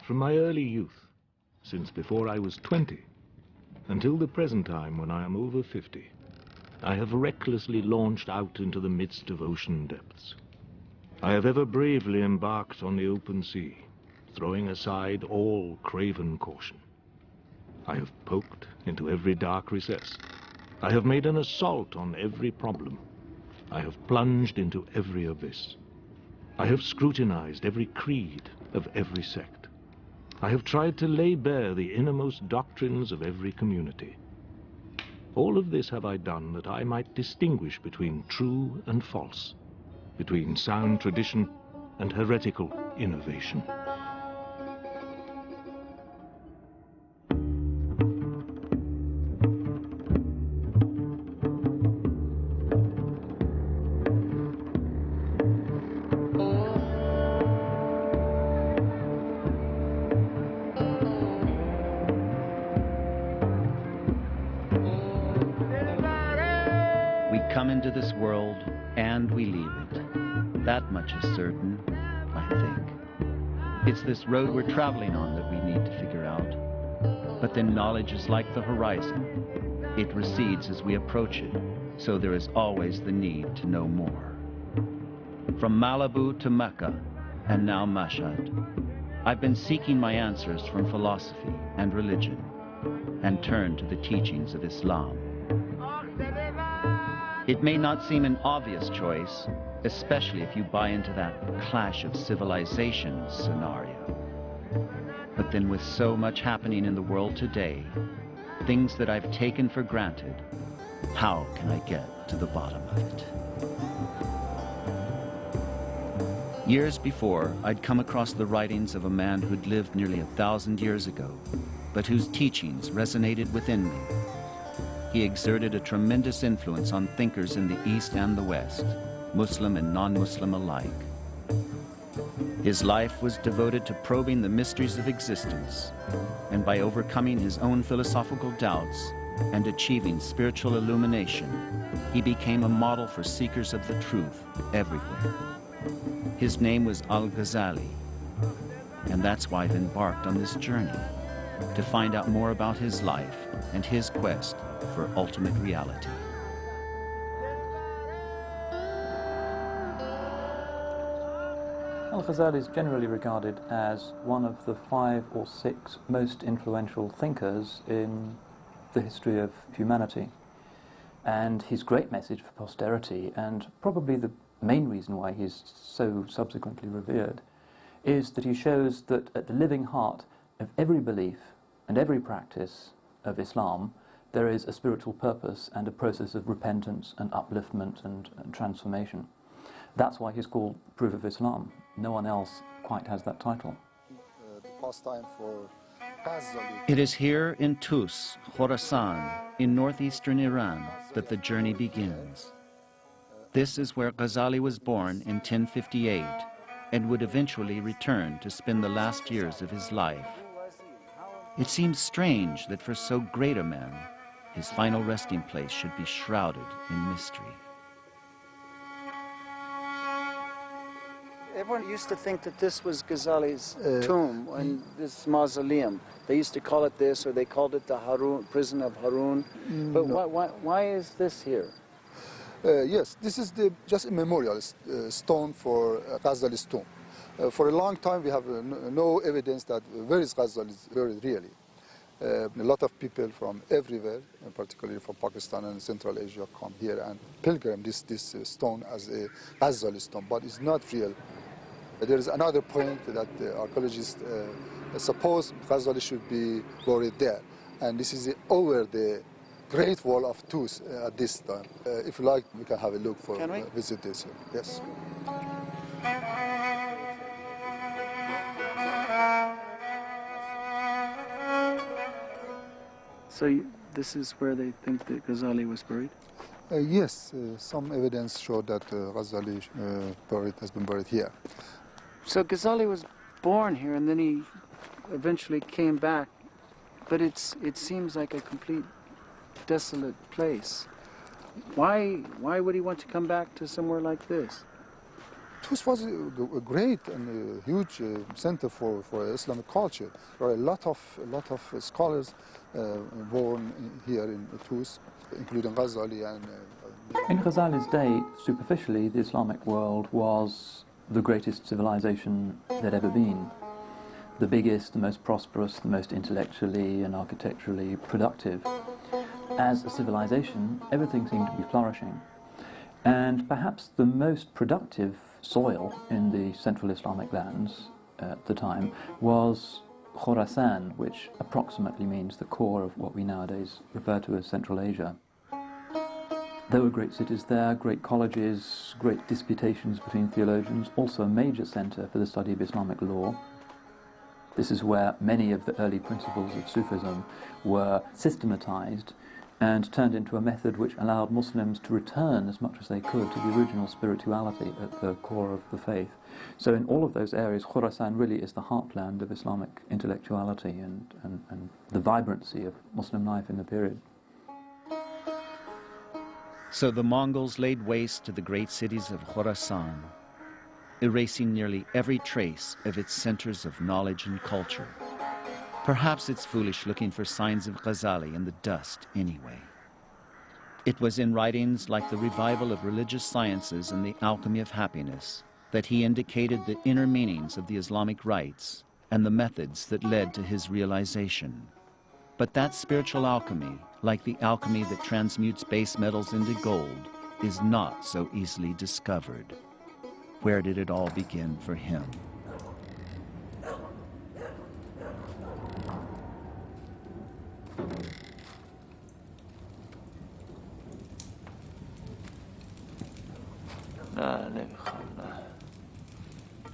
From my early youth, since before I was 20, until the present time when I am over 50, I have recklessly launched out into the midst of ocean depths. I have ever bravely embarked on the open sea, throwing aside all craven caution. I have poked into every dark recess. I have made an assault on every problem. I have plunged into every abyss. I have scrutinized every creed of every sect. I have tried to lay bare the innermost doctrines of every community. All of this have I done that I might distinguish between true and false, between sound tradition and heretical innovation. Come into this world and we leave it. That much is certain, I think. It's this road we're traveling on that we need to figure out. But then knowledge is like the horizon. It recedes as we approach it, so there is always the need to know more. From Malibu to Mecca, and now Mashhad, I've been seeking my answers from philosophy and religion, and turned to the teachings of Islam. It may not seem an obvious choice, especially if you buy into that clash of civilizations scenario. But then with so much happening in the world today, things that I've taken for granted, how can I get to the bottom of it? Years before, I'd come across the writings of a man who'd lived nearly 1,000 years ago, but whose teachings resonated within me. He exerted a tremendous influence on thinkers in the East and the West, Muslim and non-Muslim alike. His life was devoted to probing the mysteries of existence, and by overcoming his own philosophical doubts and achieving spiritual illumination, he became a model for seekers of the truth everywhere. His name was Gazzali, and that's why I've embarked on this journey, to find out more about his life and his quest for ultimate reality. Al-Ghazali is generally regarded as one of the 5 or 6 most influential thinkers in the history of humanity. And his great message for posterity, and probably the main reason why he's so subsequently revered, is that he shows that at the living heart of every belief and every practice of Islam, there is a spiritual purpose and a process of repentance and upliftment and transformation. That's why he's called Proof of Islam. No one else quite has that title. The pastime for Gazzali. It is here in Tus, Khorasan, in northeastern Iran, that the journey begins. This is where Gazzali was born in 1058 and would eventually return to spend the last years of his life. It seems strange that for so great a man, his final resting place should be shrouded in mystery. Everyone used to think that this was Gazzali's tomb and this mausoleum. They used to call it this, or they called it the Harun, prison of Harun. But no. why is this here? Yes, this is just a memorial stone for Gazzali's tomb. For a long time, we have no evidence that where is Gazzali buried really. A lot of people from everywhere, particularly from Pakistan and Central Asia, come here and pilgrim this stone as a Gazzali stone, but it's not real. There is another point that the archaeologists suppose Gazzali should be buried there, and this is over the Great Wall of Tus at this time. If you like, we can have a look for visit this here. Yes. So this is where they think that Gazzali was buried? Yes, some evidence showed that Gazzali has been buried here. So Gazzali was born here, and then he eventually came back, but it seems like a complete desolate place. Why would he want to come back to somewhere like this? Tus was a great and huge center for Islamic culture. There are a lot of scholars born here in Tus, including Gazzali and. In Gazzali's day, superficially, the Islamic world was the greatest civilization there'd ever been. The biggest, the most prosperous, the most intellectually and architecturally productive. As a civilization, everything seemed to be flourishing. And perhaps the most productive soil in the central Islamic lands at the time was Khorasan, which approximately means the core of what we nowadays refer to as Central Asia. There were great cities there, great colleges, great disputations between theologians, also a major center for the study of Islamic law. This is where many of the early principles of Sufism were systematized and turned into a method which allowed Muslims to return as much as they could to the original spirituality at the core of the faith. So in all of those areas, Khorasan really is the heartland of Islamic intellectuality and the vibrancy of Muslim life in the period. So the Mongols laid waste to the great cities of Khorasan, erasing nearly every trace of its centers of knowledge and culture. Perhaps it's foolish looking for signs of Gazzali in the dust anyway. It was in writings like the revival of religious sciences and the alchemy of happiness that he indicated the inner meanings of the Islamic rites and the methods that led to his realization. But that spiritual alchemy, like the alchemy that transmutes base metals into gold, is not so easily discovered. Where did it all begin for him?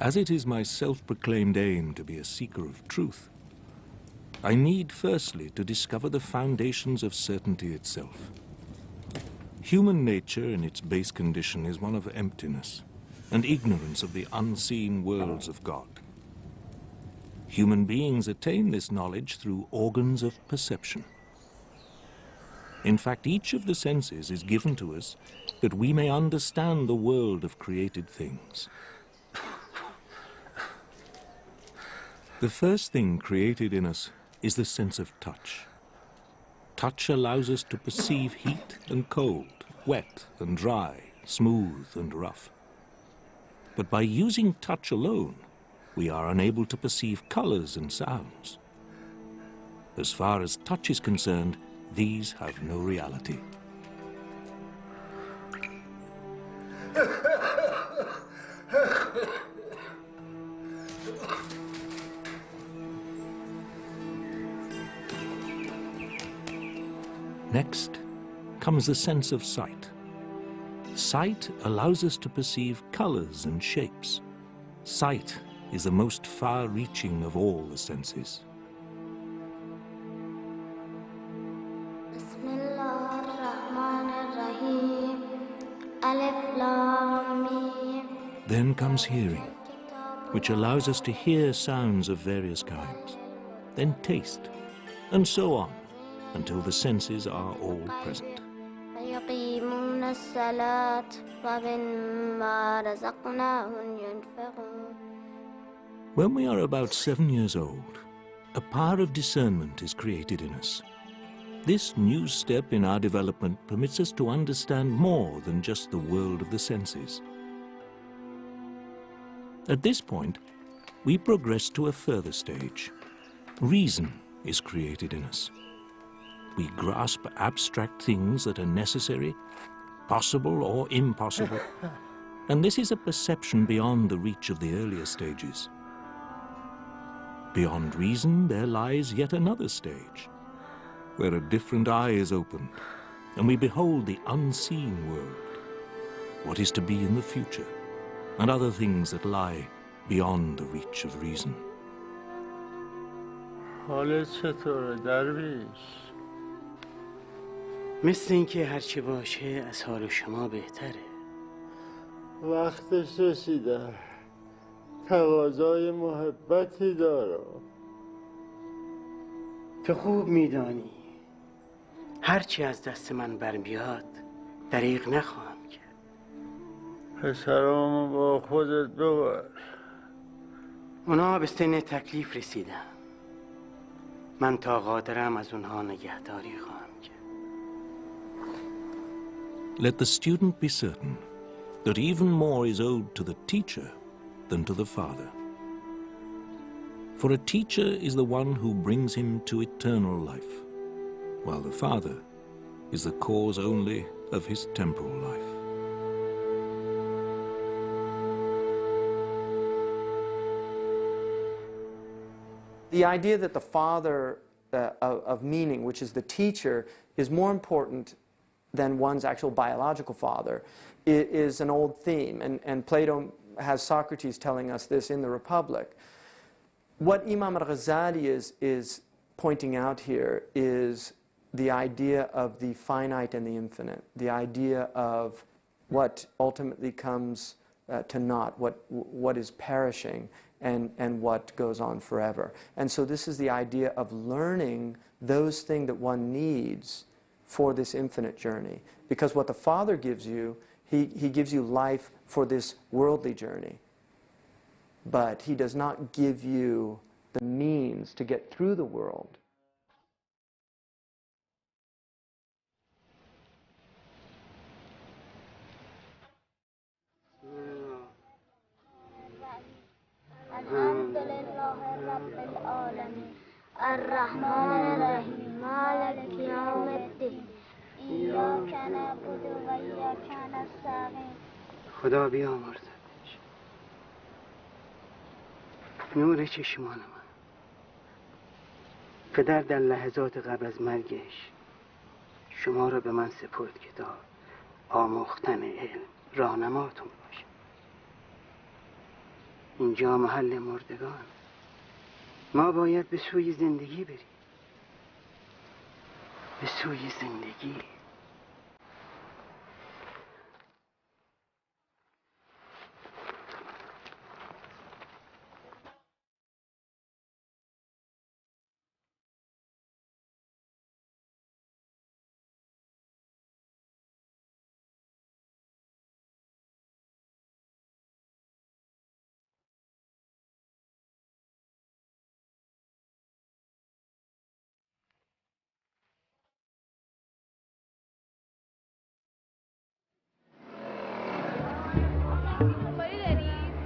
As it is my self-proclaimed aim to be a seeker of truth, I need firstly to discover the foundations of certainty itself. Human nature in its base condition is one of emptiness and ignorance of the unseen worlds of God. Human beings attain this knowledge through organs of perception. In fact, each of the senses is given to us that we may understand the world of created things. The first thing created in us is the sense of touch. Touch allows us to perceive heat and cold, wet and dry, smooth and rough. But by using touch alone, we are unable to perceive colors and sounds. As far as touch is concerned, these have no reality. Next comes the sense of sight. Sight allows us to perceive colors and shapes. Sight is the most far-reaching of all the senses. Then comes hearing, which allows us to hear sounds of various kinds, then taste, and so on, until the senses are all present. When we are about 7 years old, a power of discernment is created in us. This new step in our development permits us to understand more than just the world of the senses. At this point, we progress to a further stage. Reason is created in us. We grasp abstract things that are necessary, possible or impossible, and this is a perception beyond the reach of the earlier stages. Beyond reason, there lies yet another stage, where a different eye is opened, and we behold the unseen world, what is to be in the future, and other things that lie beyond the reach of reason. حالت چطوره درویش؟ مثل اینکه هرچی باشه از حال شما بهتره. وقتش رسیده. تقاضای محبتی دارم. تو خوب میدانی هرچی از دست من برمیاد دریغ نخواهم کرد. پسرامو با خودت ببر. اونا به سن تکلیف رسیدن. من تا قادرم از اونها نگهداری خواهم کرد. Let the student be certain that even more is owed to the teacher than to the father. For a teacher is the one who brings him to eternal life, while the father is the cause only of his temporal life. The idea that the father of meaning, which is the teacher, is more important than one's actual biological father is an old theme, and Plato has Socrates telling us this in the Republic. What Imam al-Gazzali is pointing out here is the idea of the finite and the infinite, the idea of what ultimately comes to naught, what is perishing, and what goes on forever. And so this is the idea of learning those things that one needs for this infinite journey. Because what the Father gives you, he gives you life for this worldly journey. But he does not give you the means to get through the world. الحمد لله رب العالمين الرحمن الرحيم مالك يوم الدين إياك نعبد وإياك نستعين. خدا بیامرزدش. نور چشمان من. پدر در لحظات قبل از مرگش شما را به من سپرد که تا آموختن علم راهنماتون باشه. اینجا محل مردگان. ما باید به سوی زندگی بریم. به سوی زندگی.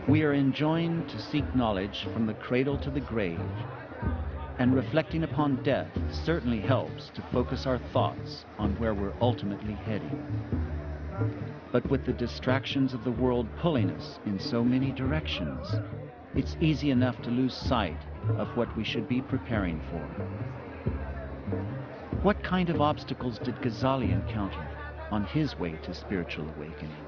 We are enjoined to seek knowledge from the cradle to the grave, and reflecting upon death certainly helps to focus our thoughts on where we're ultimately heading. But with the distractions of the world pulling us in so many directions, it's easy enough to lose sight of what we should be preparing for. What kind of obstacles did Gazzali encounter on his way to spiritual awakening?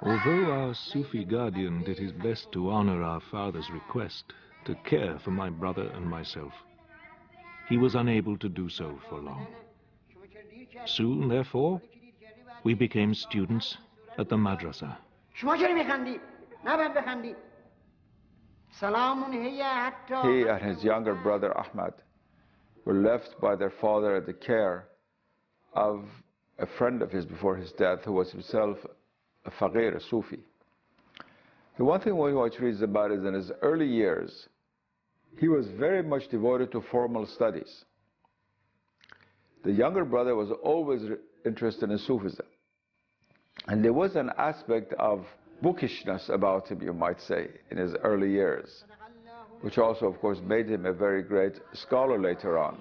Although our Sufi guardian did his best to honor our father's request to care for my brother and myself, he was unable to do so for long. Soon, therefore, we became students at the madrasa. He and his younger brother Ahmad were left by their father at the care of a friend of his before his death, who was himself a faqir, a Sufi. The one thing we want to read about is in his early years, he was very much devoted to formal studies. The younger brother was always interested in Sufism. And there was an aspect of bookishness about him, you might say, in his early years, which also, of course, made him a very great scholar later on.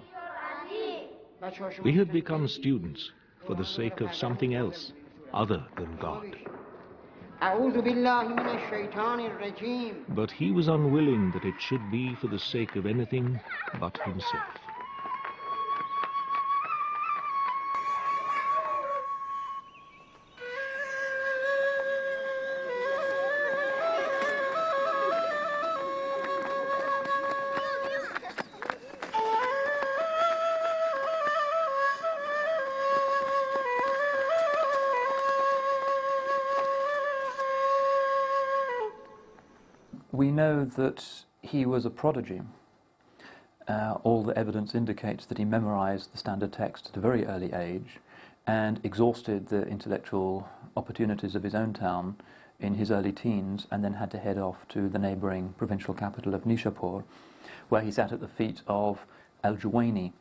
We had become students for the sake of something else other than God. But he was unwilling that it should be for the sake of anything but himself. We know that he was a prodigy. All the evidence indicates that he memorized the standard text at a very early age and exhausted the intellectual opportunities of his own town in his early teens, and then had to head off to the neighboring provincial capital of Nishapur, where he sat at the feet of Al-Juwayni,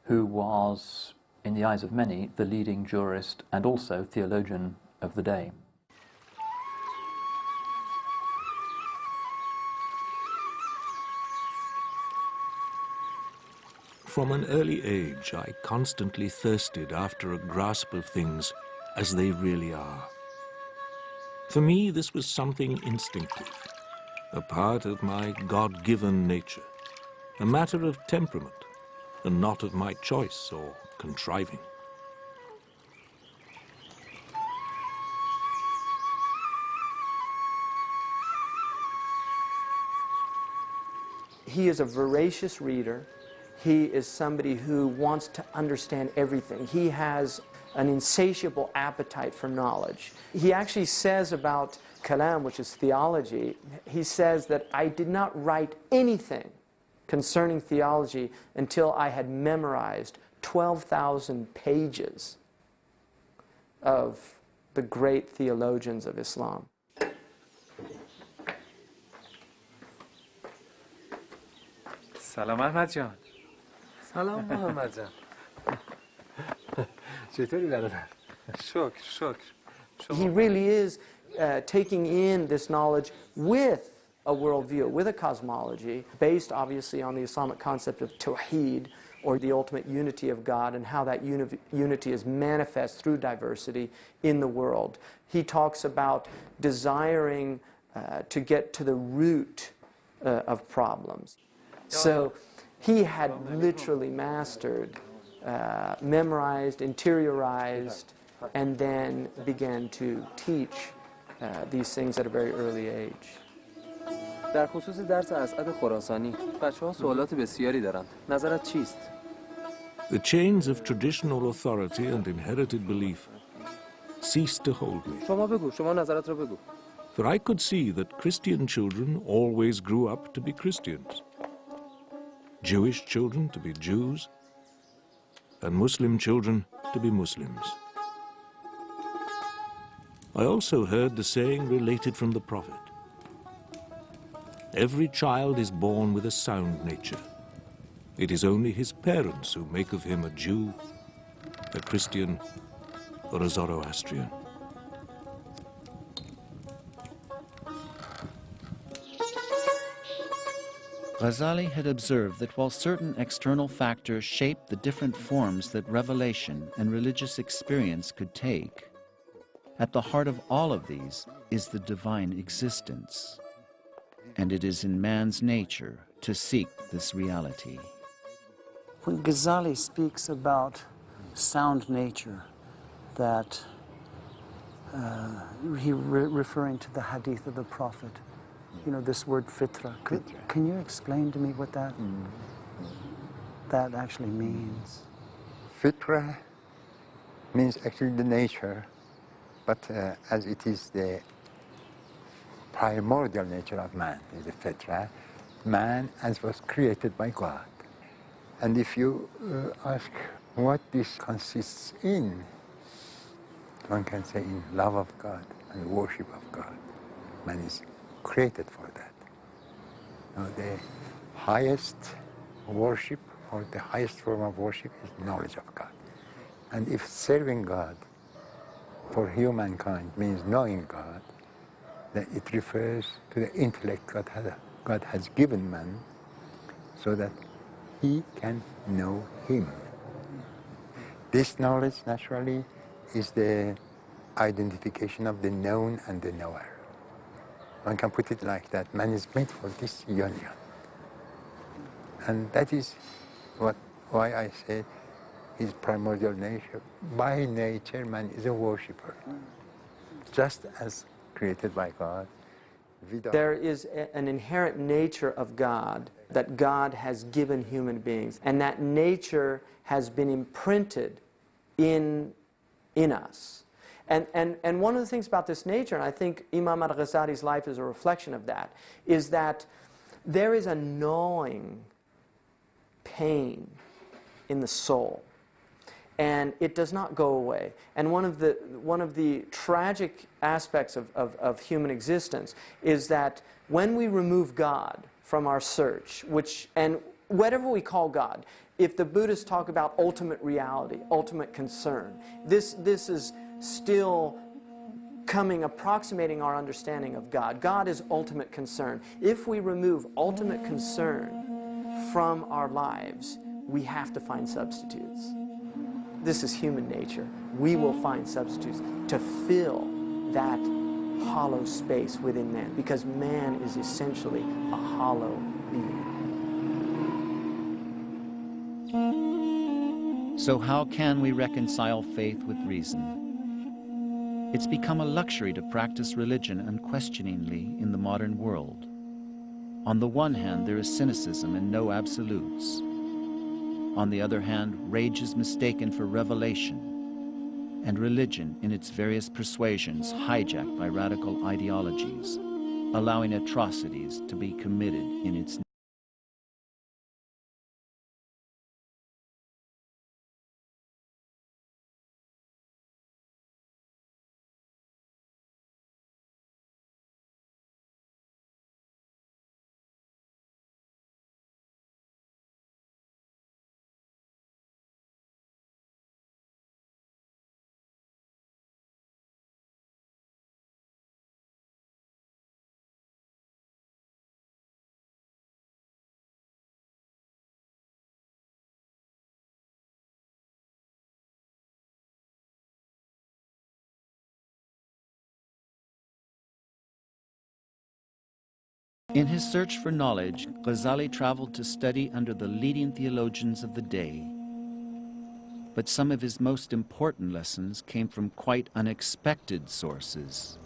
who was, in the eyes of many, the leading jurist and also theologian of the day. From an early age, I constantly thirsted after a grasp of things as they really are. For me, this was something instinctive, a part of my God-given nature, a matter of temperament, and not of my choice or contriving. He is a voracious reader. He is somebody who wants to understand everything. He has an insatiable appetite for knowledge. He actually says about kalam, which is theology, he says that I did not write anything concerning theology until I had memorized 12,000 pages of the great theologians of Islam. سلام احمد جان. سلام محمد جان. چطوری برادر؟ شکر. He really is taking in this knowledge with a worldview, with a cosmology, based obviously on the Islamic concept of tawheed, or the ultimate unity of God, and how that unity is manifest through diversity in the world. He talks about desiring to get to the root of problems. So he had literally mastered, memorized, interiorized, and then began to teach these things at a very early age. در خصوص درس اسعد خراسانی بچه‌ها سوالات بسیاری دارن. نظرت چیست؟ The chains of traditional authority and inherited belief ceased to hold me. شما بگو، شما نظرت رو بگو. For I could see that Christian children always grew up to be Christians, Jewish children to be Jews, and Muslim children to be Muslims. I also heard the saying related from the Prophet: every child is born with a sound nature. It is only his parents who make of him a Jew, a Christian, or a Zoroastrian. Gazzali had observed that while certain external factors shaped the different forms that revelation and religious experience could take, at the heart of all of these is the divine existence, and it is in man's nature to seek this reality. When Gazzali speaks about sound nature, that referring to the hadith of the Prophet, you know, this word fitra. Can you explain to me what that actually means? Fitra means actually the nature, but as it is the primordial nature of man, is the fitra, man as was created by God. And if you ask what this consists in, one can say in love of God and worship of God. Man is created for that. Now, the highest worship, or the highest form of worship, is knowledge of God. And if serving God for humankind means knowing God, then it refers to the intellect God has given man so that he can know him. This knowledge, naturally, is the identification of the known and the knower. One can put it like that. Man is made for this union. And that is why I say his primordial nature. By nature, man is a worshipper, just as created by God. There is an inherent nature of God that God has given human beings, and that nature has been imprinted in us. And one of the things about this nature, and I think Imam al-Ghazali's life is a reflection of that, is that there is a gnawing pain in the soul, and it does not go away. And one of the tragic aspects of human existence is that when we remove God from our search, and whatever we call God, if the Buddhists talk about ultimate reality, ultimate concern, this is still approximating our understanding of God. God is ultimate concern. If we remove ultimate concern from our lives, we have to find substitutes. This is human nature. We will find substitutes to fill that hollow space within man, because man is essentially a hollow being. So how can we reconcile faith with reason? It's become a luxury to practice religion unquestioningly in the modern world. On the one hand, there is cynicism and no absolutes. On the other hand, rage is mistaken for revelation, and religion in its various persuasions hijacked by radical ideologies, allowing atrocities to be committed in its name. In his search for knowledge, Gazzali traveled to study under the leading theologians of the day. But some of his most important lessons came from quite unexpected sources.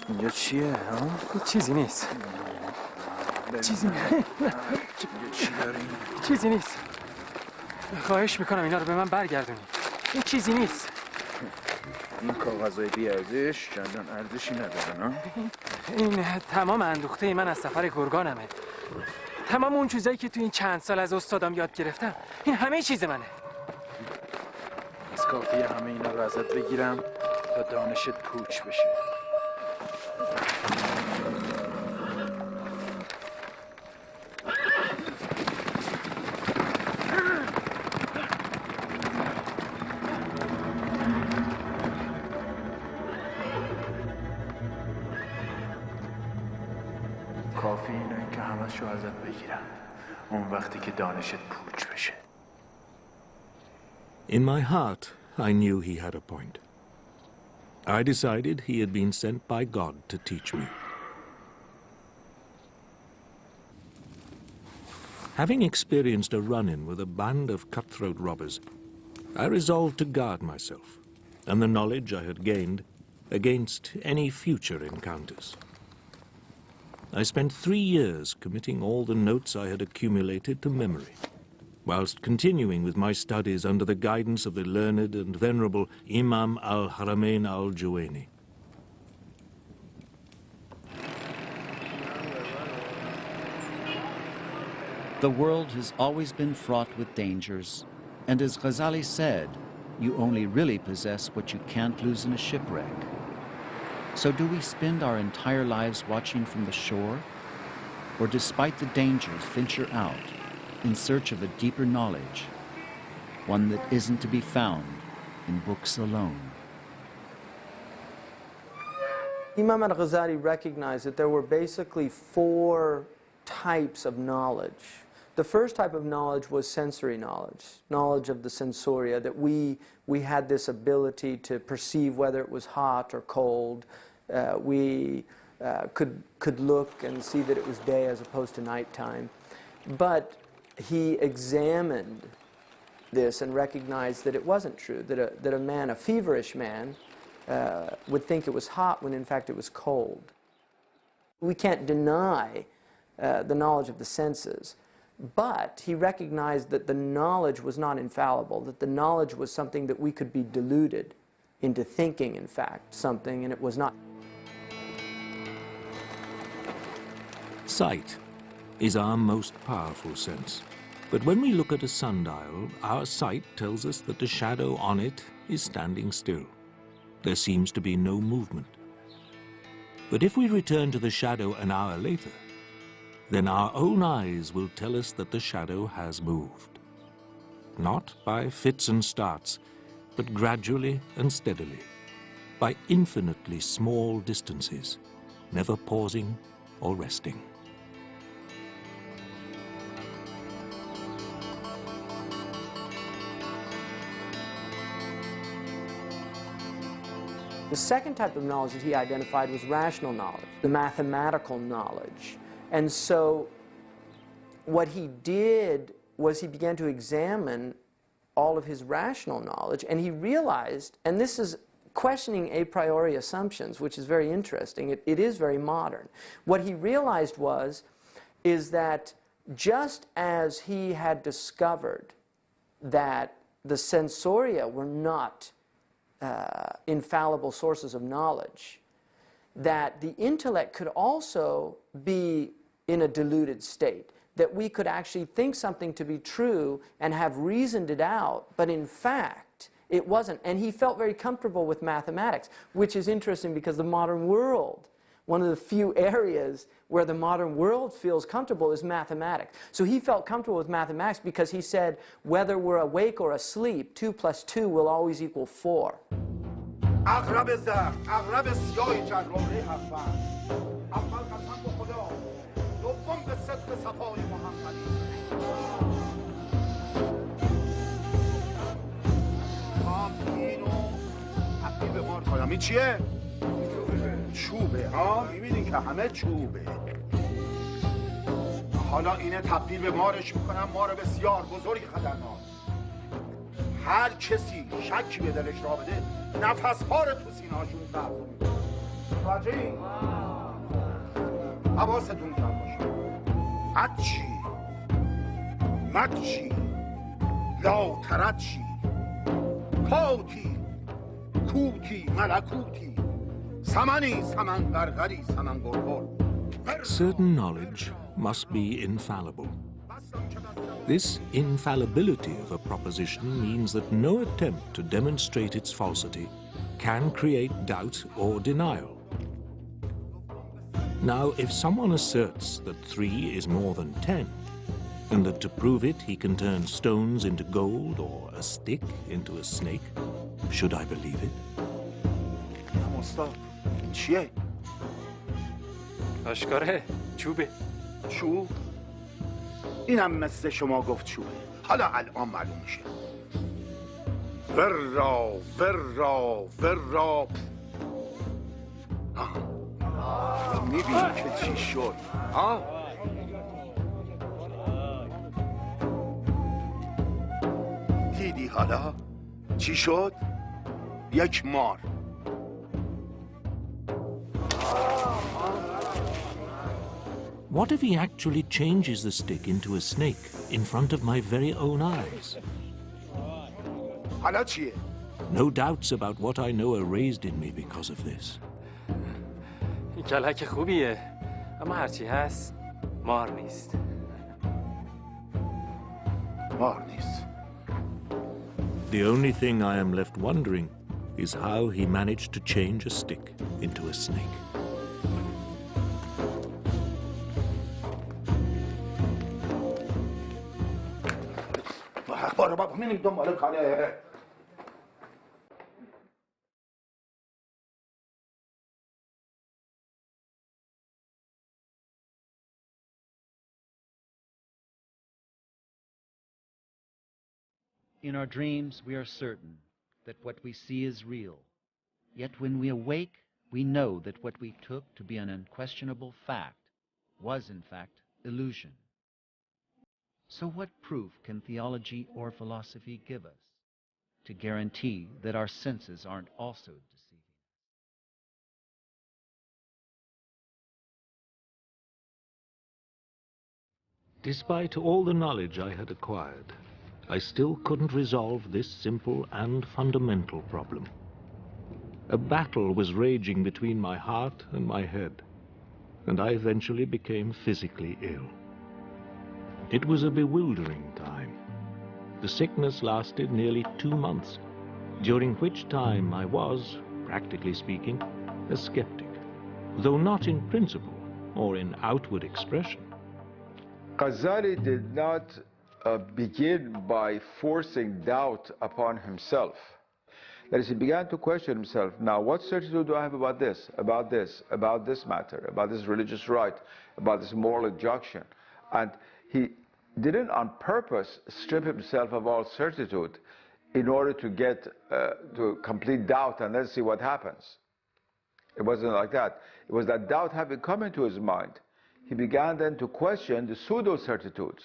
اینجا چیه ها؟ چیزی نیست. چیزی نیست. چی داریم؟ چیزی نیست. خواهش میکنم اینا رو به من برگردونید. این چیزی نیست. این کاغذهای بی‌ارزش چندان ارزشی ندارن ها؟ این تمام اندوخته من از سفر گرگانمه. تمام اون چیزایی که تو این چند سال از استادم یاد گرفتم، این همه چیز منه. از کافیه همه اینا رو ازت بگیرم تا دانشت پوچ بشه. کافی اینه که همشو ازت بگیرم اون وقتی که دانشت پوچ بشه. In my heart, I knew he had a point. I decided he had been sent by God to teach me. Having experienced a run-in with a band of cutthroat robbers, I resolved to guard myself and the knowledge I had gained against any future encounters. I spent 3 years committing all the notes I had accumulated to memory, whilst continuing with my studies under the guidance of the learned and venerable Imam al-Haramain al-Juwayni. The world has always been fraught with dangers, and as Gazzali said, you only really possess what you can't lose in a shipwreck. So do we spend our entire lives watching from the shore? or despite the dangers venture out in search of a deeper knowledge, one that isn't to be found in books alone. Imam al-Gazzali recognized that there were basically 4 types of knowledge. The first type of knowledge was sensory knowledge, knowledge of the sensoria, that we had this ability to perceive whether it was hot or cold. We could look and see that it was day as opposed to nighttime. But he examined this and recognized that it wasn't true, that a man, a feverish man, would think it was hot when in fact it was cold. We can't deny the knowledge of the senses, but he recognized that the knowledge was not infallible, that the knowledge was something that we could be deluded into thinking, in fact, something, and it was not. Sight is our most powerful sense. But when we look at a sundial, our sight tells us that the shadow on it is standing still. There seems to be no movement. But if we return to the shadow an hour later, then our own eyes will tell us that the shadow has moved. Not by fits and starts, but gradually and steadily, by infinitely small distances, never pausing or resting. The second type of knowledge that he identified was rational knowledge, the mathematical knowledge. And so what he did was he began to examine all of his rational knowledge, and he realized, and this is questioning a priori assumptions, which is very interesting. It is very modern. What he realized is that just as he had discovered that the sensoria were not infallible sources of knowledge, that the intellect could also be in a deluded state, that we could actually think something to be true and have reasoned it out, but in fact it wasn't. And he felt very comfortable with mathematics, which is interesting because the modern world, one of the few areas where the modern world feels comfortable is mathematics. So he felt comfortable with mathematics because he said, whether we're awake or asleep, 2 + 2 will always equal 4. چوبه ها میبینی که همه چوبه حالا اینه تبدیل به مارش میکنم، مار بسیار بزرگ خطرناک. هر کسی شکی به دلش را بده نفس ها رو تو سینه‌هاشون قبض میکنه. متوجهی؟ حواستون جمع باشه. اچی مچی لا ترچی کاتی کوتی ملکوتی سمنی سمن غرغری سمن گرگر. Certain knowledge must be infallible. This infallibility of a proposition means that no attempt to demonstrate its falsity can create doubt or denial. Now, if someone asserts that 3 is more than 10, and that to prove it he can turn stones into gold or a stick into a snake, should I believe it? استاد این چیه؟ آشکاره چوبه. چوب؟ اینم مثل شما گفت چوبه. حالا الان معلوم میشه. ورا ورا ورا. میبینی که چی شد؟ دیدی حالا؟ چی شد؟ یک مار. What if he actually changes the stick into a snake in front of my very own eyes? حالا چیه؟ No doubts about what I know are raised in me because of this. این کلک خوبیه، اما هرچی هست مار نیست. مار نیست. The only thing I am left wondering is how he managed to change a stick into a snake. برو بابا میریم دنبال کاره. In our dreams, we are certain that what we see is real. Yet when we awake, we know that what we took to be an unquestionable fact was, in fact, illusion. So what proof can theology or philosophy give us to guarantee that our senses aren't also deceiving? Despite all the knowledge I had acquired, I still couldn't resolve this simple and fundamental problem. A battle was raging between my heart and my head, and I eventually became physically ill. It was a bewildering time. The sickness lasted nearly 2 months, during which time I was, practically speaking, a skeptic, though not in principle or in outward expression. Gazzali did not begin by forcing doubt upon himself. That is, he began to question himself, now what certitude do I have about this, about this, about this matter, about this religious right, about this moral injunction? And he didn't on purpose strip himself of all certitude in order to get to complete doubt and then see what happens. It wasn't like that. It was that doubt having come into his mind, he began then to question the pseudo-certitudes.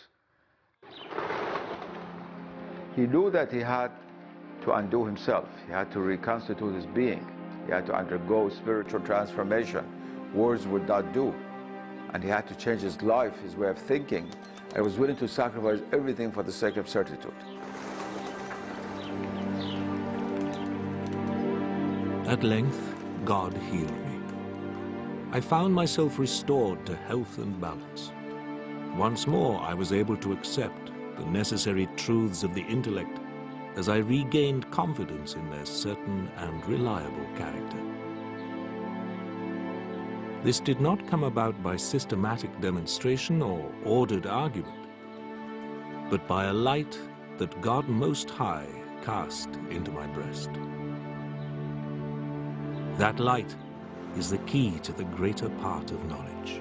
He knew that he had to undo himself. He had to reconstitute his being. He had to undergo spiritual transformation. Words would not do. And he had to change his life, his way of thinking, and was willing to sacrifice everything for the sake of certitude. At length, God healed me. I found myself restored to health and balance. Once more, I was able to accept the necessary truths of the intellect as I regained confidence in their certain and reliable character. This did not come about by systematic demonstration or ordered argument, but by a light that God Most High cast into my breast. That light is the key to the greater part of knowledge.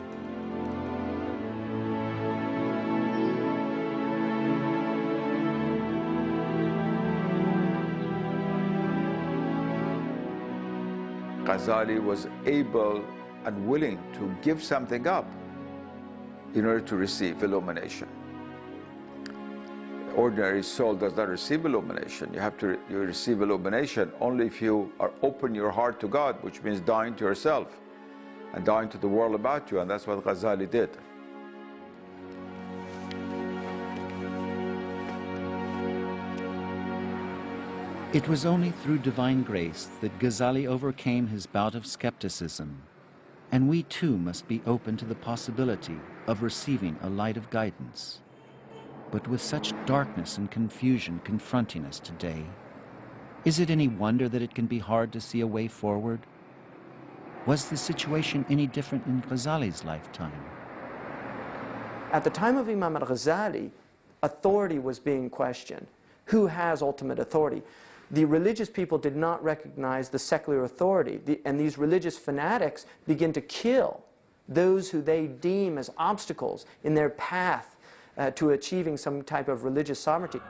Gazzali was able and willing to give something up in order to receive illumination. Ordinary soul does not receive illumination. You receive illumination only if you are open your heart to God, which means dying to yourself and dying to the world about you, and that's what Gazzali did. It was only through divine grace that Gazzali overcame his bout of skepticism, and we too must be open to the possibility of receiving a light of guidance. But with such darkness and confusion confronting us today, is it any wonder that it can be hard to see a way forward? Was the situation any different in Gazzali's lifetime? At the time of Imam al-Ghazali, authority was being questioned. Who has ultimate authority? The religious people did not recognize the secular authority, and these religious fanatics begin to kill those who they deem as obstacles in their path to achieving some type of religious sovereignty.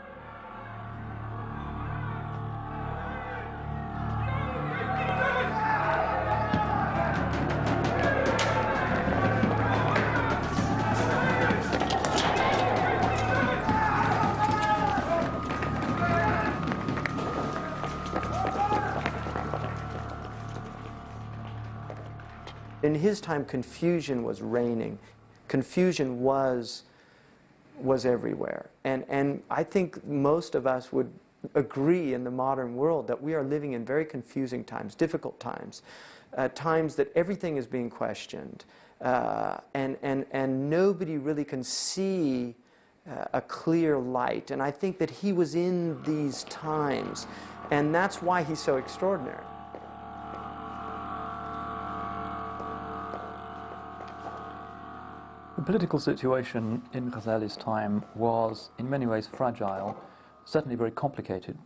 In his time, confusion was reigning. Confusion was everywhere. And I think most of us would agree in the modern world that we are living in very confusing times, difficult times, times that everything is being questioned, and nobody really can see a clear light. And I think that he was in these times, and that's why he's so extraordinary. The political situation in Gazzali's time was in many ways fragile, certainly very complicated.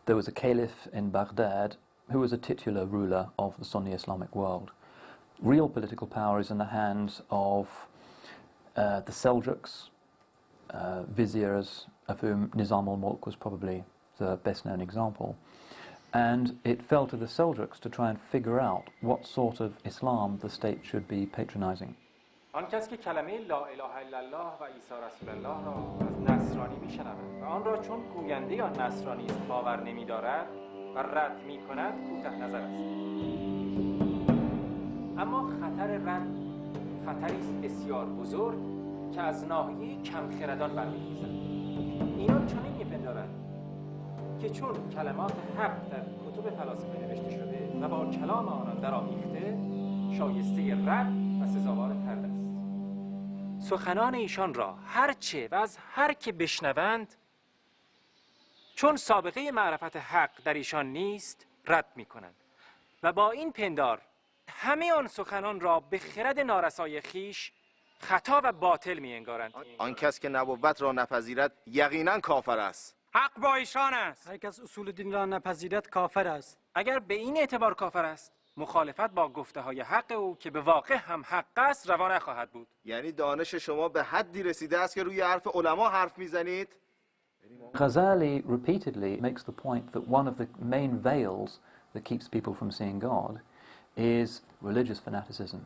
There was a caliph in Baghdad who was a titular ruler of the Sunni Islamic world. Real political power is in the hands of the Seljuks, viziers, of whom Nizam al-Mulk was probably the best-known example. And it fell to the Seljuks to try and figure out what sort of Islam the state should be patronizing. آن کس که کلمه لا اله الا الله و عیسی رسول الله را از نصرانی میشنود و آن را چون گوینده یا نصرانی است باور نمی‌دارد و رد می‌کند کوتاه نظر است. اما خطر رد خطری است بسیار بزرگ که از ناحیه کمخردان برمی‌خیزد. اینان چنین می‌پندارند که چون کلمات حق در کتب فلاسفه نوشته شده و با کلام آنان درآمیخته شایسته رد و سزاوار طرد است. سخنان ایشان را هرچه و از هر که بشنوند چون سابقه معرفت حق در ایشان نیست رد می‌کنند و با این پندار همه آن سخنان را به خرد نارسای خیش خطا و باطل می‌انگارند. آن کس که نبوت را نپذیرد یقینا کافر است. حق با ایشان است. هر کس اصول دین را نپذیرد کافر است. اگر به این اعتبار کافر است مخالفت با گفته های حق او که به واقع هم حق است روا نخواهد بود. یعنی دانش شما به حدی رسیده است که روی حرف علما حرف میزنید؟ Gazzali repeatedly makes the point that one of the main veils that keeps people from seeing God is religious fanaticism.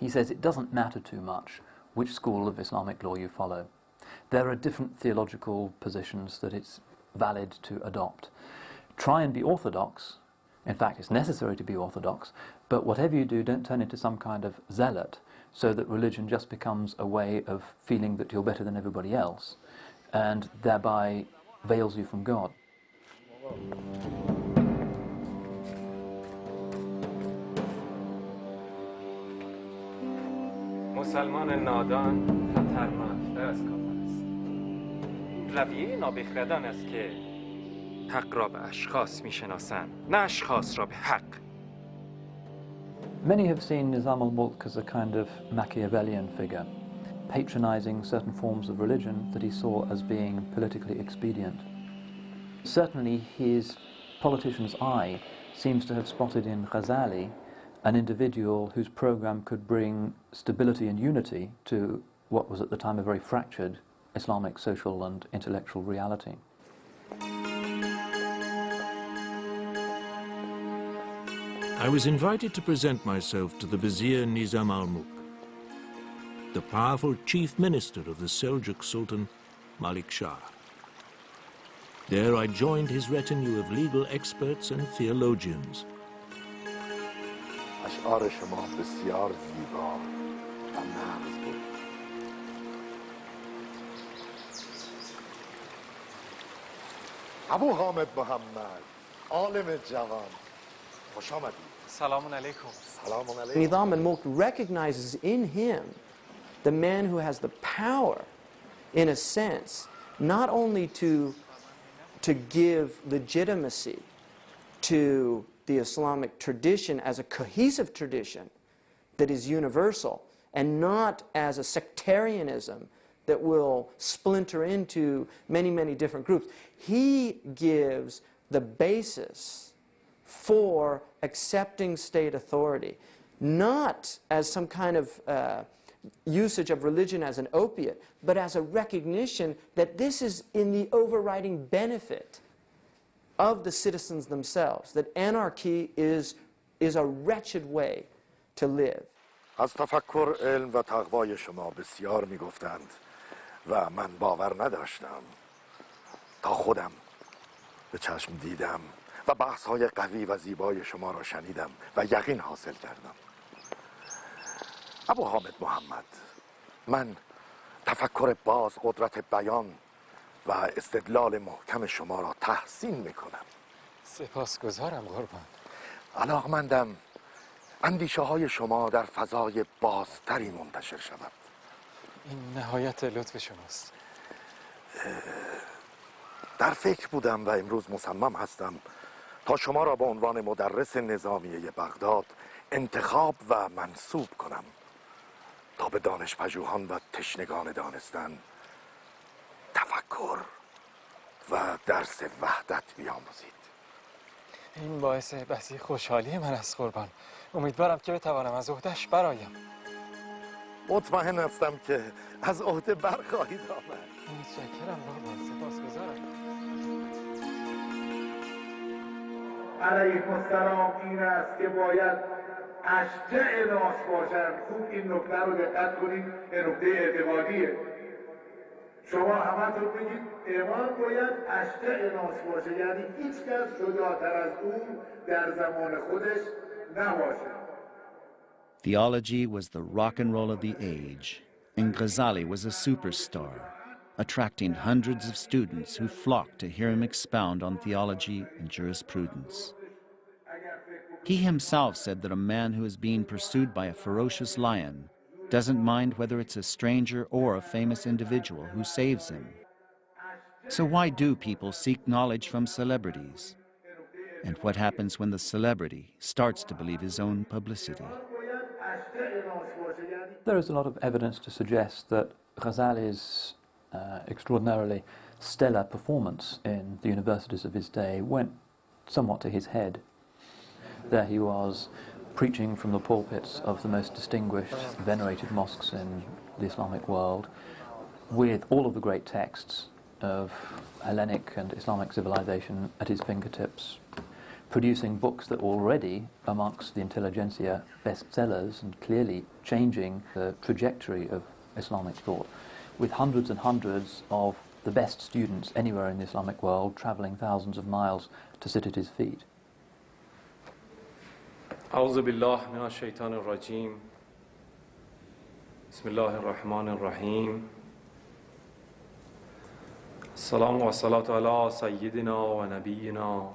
He says it doesn't matter too much which school of Islamic law you follow. There are different theological positions that it's valid to adopt. Try and be orthodox. In fact, it's necessary to be orthodox, but whatever you do, don't turn into some kind of zealot so that religion just becomes a way of feeling that you're better than everybody else and thereby veils you from God. مسلمان نادان خطرناک‌تر از کافر است. رویه نابخردان است که حق را به اشخاص میشناسند نه اشخاص را به حق. Many have seen Nizam al-Mulk as a kind of Machiavellian figure, patronizing certain forms of religion that he saw as being politically expedient. Certainly his politician's eye seems to have spotted in Gazzali an individual whose program could bring stability and unity to what was at the time a very fractured Islamic social and intellectual reality. I was invited to present myself to the Vizier Nizam al-Mulk, the powerful chief minister of the Seljuk Sultan Malik Shah. There I joined his retinue of legal experts and theologians. اشعار شما بسیار زیبا و نغز بود. ابو حامد محمد، عالم جوان، خوش آمدید. سلام علیکم. سلام علیکم. Nizam al-Mulk recognizes in him the man who has the power, in a sense, not only to give legitimacy to the Islamic tradition as a cohesive tradition that is universal and not as a sectarianism that will splinter into many, many different groups. He gives the basis for accepting state authority, not as some kind of usage of religion as an opiate, but as a recognition that this is in the overriding benefit of the citizens themselves, that anarchy is a wretched way to live. از تفکر، علم و تقوای شما بسیار میگفتند و من باور نداشتم تا خودم به چشم دیدم و بحث‌های قوی و زیبای شما را شنیدم و یقین حاصل کردم. ابو حامد محمد، من تفکر باز، قدرت بیان و استدلال محکم شما را تحسین میکنم. سپاسگزارم قربان. علاقمندم اندیشه های شما در فضای بازتری منتشر شود. این نهایت لطف شماست. در فکر بودم و امروز مصمم هستم تا شما را به عنوان مدرس نظامیه بغداد انتخاب و منصوب کنم تا به دانش‌پژوهان و تشنگان دانستن تفکر و درس وحدت بیاموزید. این باعث بسی خوشحالی من است قربان. امیدوارم که بتوانم از عهده‌اش برایم. مطمئن هستم که از عهده برخواهید آمد. متشکرم قربان، سپاسگزارم. علیه السلام این است که باید اشجع ناس باشند. خوب این نکته رو دقت کنید، این نکته اعتقادیه. شما همتون بگید امام باید اشجع ناس باشه، یعنی هیچ کس شجاعتر از او در زمان خودش نباشه. Theology was the rock and roll of the age, and Gazzali was a superstar, attracting hundreds of students who flocked to hear him expound on theology and jurisprudence. He himself said that a man who is being pursued by a ferocious lion doesn't mind whether it's a stranger or a famous individual who saves him. So why do people seek knowledge from celebrities? And what happens when the celebrity starts to believe his own publicity? There is a lot of evidence to suggest that Gazzali's extraordinarily stellar performance in the universities of his day went somewhat to his head. There he was, preaching from the pulpits of the most distinguished, venerated mosques in the Islamic world, with all of the great texts of Hellenic and Islamic civilization at his fingertips, producing books that were already amongst the intelligentsia bestsellers and clearly changing the trajectory of Islamic thought, with hundreds and hundreds of the best students anywhere in the Islamic world traveling thousands of miles to sit at his feet. أعوذ بالله من الشيطان الرجيم بسم الله الرحمن الرحيم السلام والصلاة على سيدنا ونبينا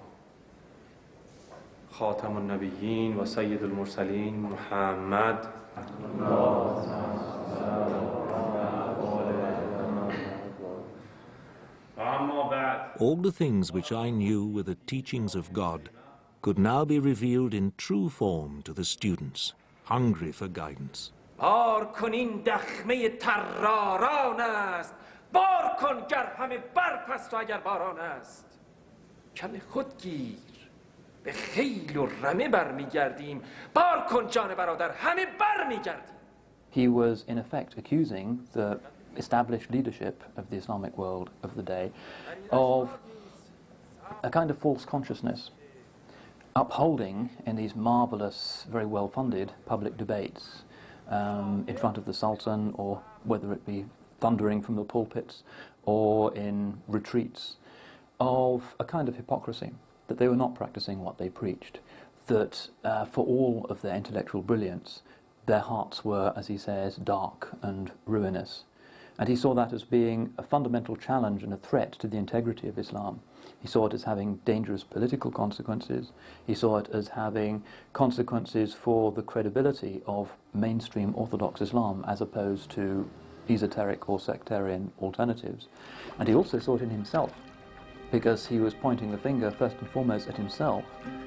خاتم النبيين وسيد المرسلين محمد. All the things which I knew were the teachings of God could now be revealed in true form to the students, hungry for guidance. بار کن این دخمه طراران است، بار کن گر همه برپست و اگر باران است. کم خود گیر به خیل و رمه برمیگردیم، بار کن جان برادر همه برمیگردیم. He was in effect accusing the established leadership of the Islamic world of the day of a kind of false consciousness, upholding in these marvelous, very well-funded public debates in front of the Sultan, or whether it be thundering from the pulpits or in retreats, of a kind of hypocrisy, that they were not practicing what they preached, that for all of their intellectual brilliance, their hearts were, as he says, dark and ruinous. And he saw that as being a fundamental challenge and a threat to the integrity of Islam. He saw it as having dangerous political consequences. He saw it as having consequences for the credibility of mainstream Orthodox Islam as opposed to esoteric or sectarian alternatives. And he also saw it in himself, because he was pointing the finger first and foremost at himself.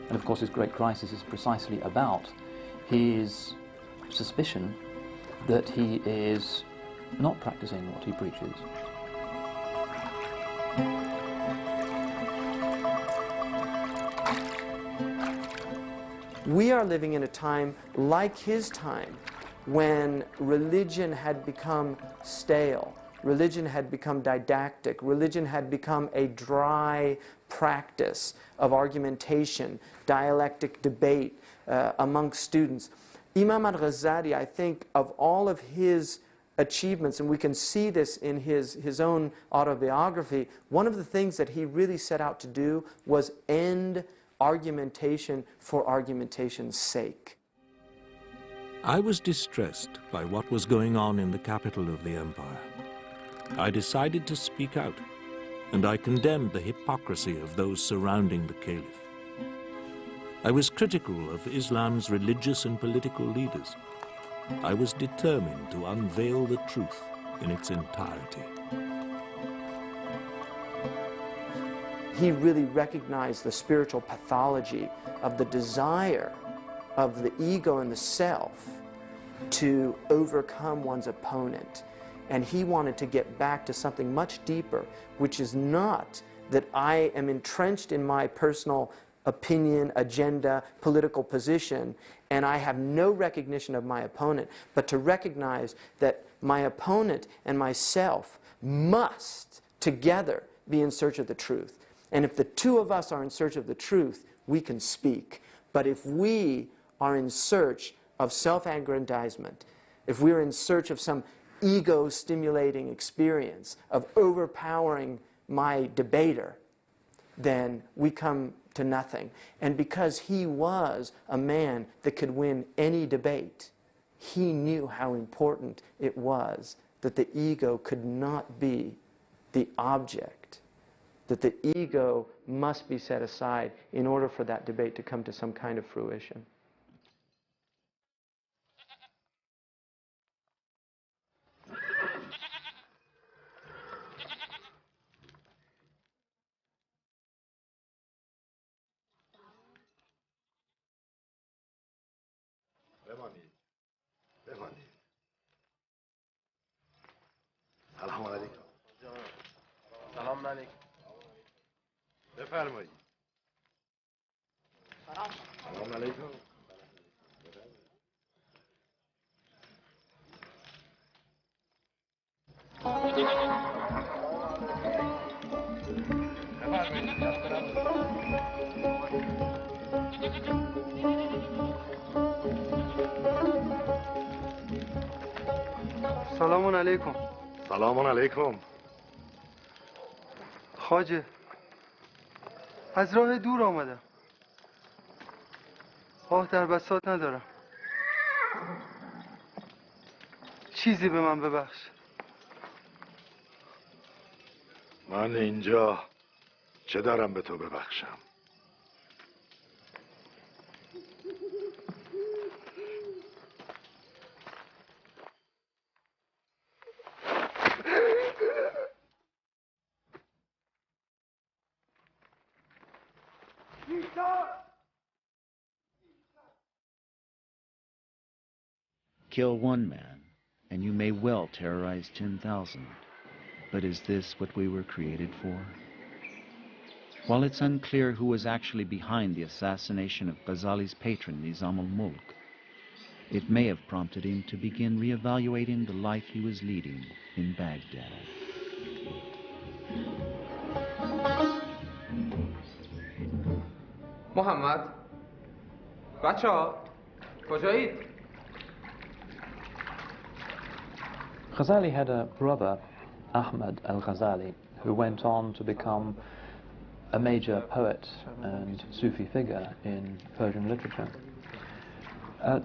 And of course his great crisis is precisely about his suspicion that he is not practicing what he preaches. We are living in a time like his time, when religion had become stale, religion had become didactic, religion had become a dry practice of argumentation, dialectic debate amongst students. Imam al-Gazzali, I think, of all of his achievements, and we can see this in his own autobiography, one of the things that he really set out to do was end argumentation for argumentation's sake. I was distressed by what was going on in the capital of the empire. I decided to speak out, and I condemned the hypocrisy of those surrounding the caliph. I was critical of Islam's religious and political leaders. I was determined to unveil the truth in its entirety. He really recognized the spiritual pathology of the desire of the ego and the self to overcome one's opponent. And he wanted to get back to something much deeper, which is not that I am entrenched in my personal opinion, agenda, political position, and I have no recognition of my opponent, but to recognize that my opponent and myself must together be in search of the truth. And if the two of us are in search of the truth, we can speak. But if we are in search of self-aggrandizement, if we're in search of some ego-stimulating experience, of overpowering my debater, then we come to nothing. And because he was a man that could win any debate, he knew how important it was that the ego could not be the object, that the ego must be set aside in order for that debate to come to some kind of fruition. سلام علیکم. سلام علیکم. بفرمایید. سلام علیکم. سلام علیکم. سلام علیکم. خواجه از راه دور آمدم. آه در بساط ندارم. چیزی به من ببخش. من اینجا چه دارم به تو ببخشم؟ Kill one man, and you may well terrorize 10,000. But is this what we were created for? While it's unclear who was actually behind the assassination of Gazzali's patron, Nizam al-Mulk, it may have prompted him to begin reevaluating the life he was leading in Baghdad. محمد بچه‌ها کجایید؟ Gazzali had a brother, Ahmad al-Gazzali, who went on to become a major poet and Sufi figure in Persian literature.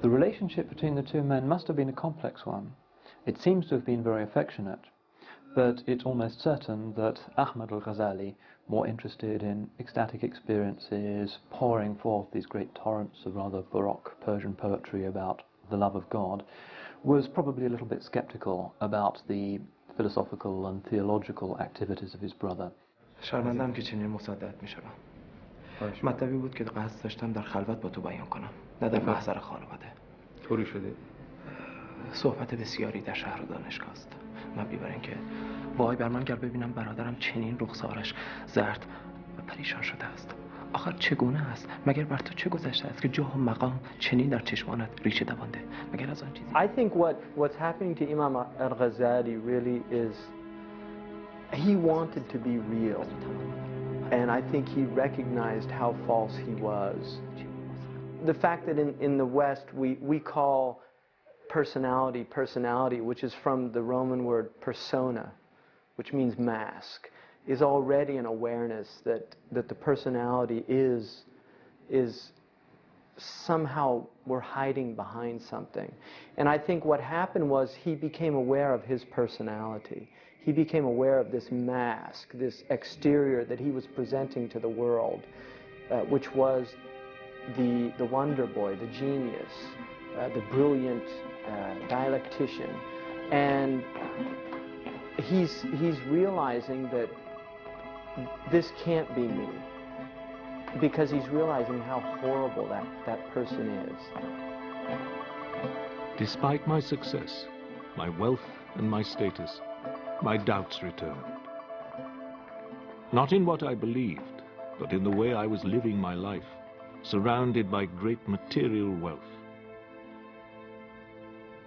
The relationship between the two men must have been a complex one. It seems to have been very affectionate, but it's almost certain that Ahmad al-Gazzali, more interested in ecstatic experiences, pouring forth these great torrents of rather baroque Persian poetry about the love of God, was probably a little bit skeptical about the philosophical and theological activities of his brother. شرمندم که چنین مصدق میشم. مطلبی بود که قصد داشتم در خلوت با تو بیان کنم، نه در محضر خانواده. طوری شده؟ صحبت بسیاری در شهر و دانشگاه است. مبنی بر اینکه وای بر من گر ببینم برادرم چنین رخسارش زرد و پریشان شده است. آخر چگونه است؟ مگر بر تو چه گذشته است که جاه و مقام چنین در چشمانت ریشه دوانده؟ مگر از آن چیزی؟ I think what's happening to Imam al-Ghazali really is he wanted to be real, and I think he recognized how false he was. The fact that in the West we call personality, which is from the Roman word persona, which means mask, is already an awareness that the personality is somehow we're hiding behind something. And I think what happened was he became aware of his personality. He became aware of this mask, this exterior that he was presenting to the world, which was the wonder boy, the genius, the brilliant dialectician. And he's realizing that this can't be me, because he's realizing how horrible that person is. Despite my success, my wealth and my status, my doubts returned. Not in what I believed, but in the way I was living my life, surrounded by great material wealth.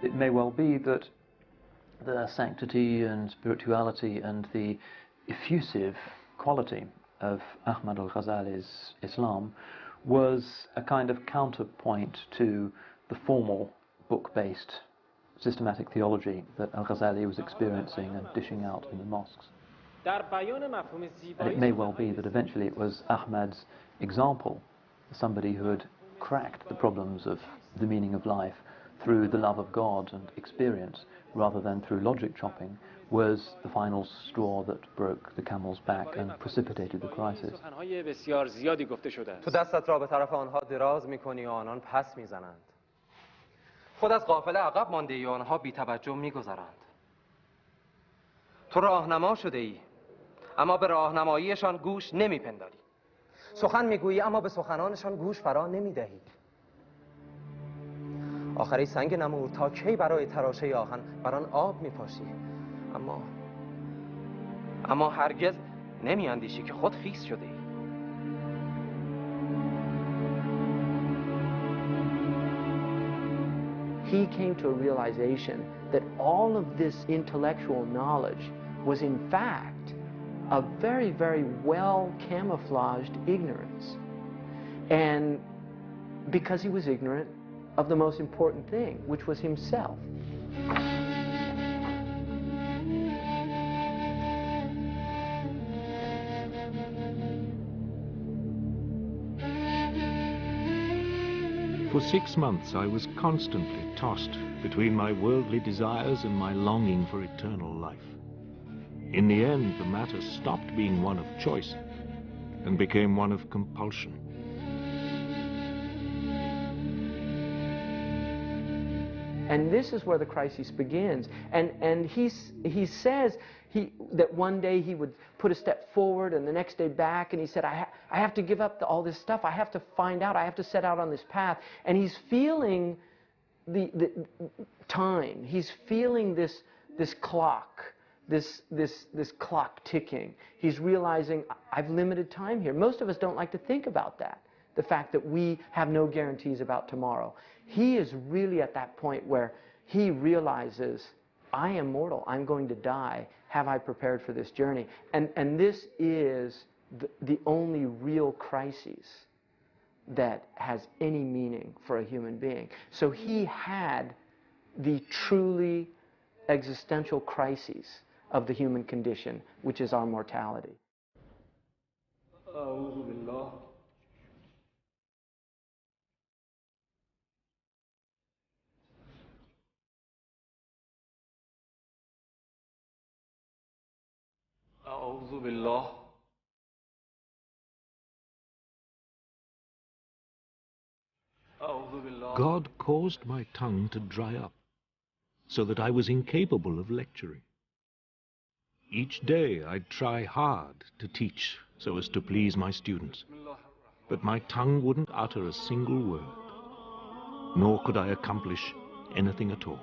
It may well be that the sanctity and spirituality and the effusive quality of Ahmad al-Ghazali's Islam was a kind of counterpoint to the formal book-based systematic theology that al-Ghazali was experiencing and dishing out in the mosques. And it may well be that eventually it was Ahmad's example, somebody who had cracked the problems of the meaning of life through the love of God and experience, rather than through logic chopping, was the final straw that broke the camel's back and precipitated the crisis. تو دستت را به طرف آنها دراز می‌کنی و آنان پس می‌زنند. خود از قافله عقب مانده‌ای و آنها بی‌توجه می‌گذرند. تو راهنما شده‌ای، اما به راهنماییشان گوش نمی‌پنداری. سخن می‌گویی اما به سخنانشان گوش فرا نمی‌دهی. آخر ای سنگ نمور تا کی برای تراشه آهن بر آن آب می‌پاشی؟ اما هرگز نمی‌اندیشی که خود خیس شده‌ای. He came to a realization that all of this intellectual knowledge was in fact a very, very well camouflaged ignorance. And because he was ignorant of the most important thing, which was himself. For 6 months I was constantly tossed between my worldly desires and my longing for eternal life. In the end, the matter stopped being one of choice and became one of compulsion. And this is where the crisis begins. And he says that one day he would put a step forward and the next day back, and he said, I have to give up all this stuff. I have to find out. I have to set out on this path. And he's feeling the time. He's feeling this clock, this clock ticking. He's realizing, I've limited time here. Most of us don't like to think about that, the fact that we have no guarantees about tomorrow. He is really at that point where he realizes, I am mortal, I'm going to die. Have I prepared for this journey? And this is the only real crisis that has any meaning for a human being. So he had the truly existential crisis of the human condition, which is our mortality. God caused my tongue to dry up, so that I was incapable of lecturing. Each day I'd try hard to teach so as to please my students, but my tongue wouldn't utter a single word, nor could I accomplish anything at all.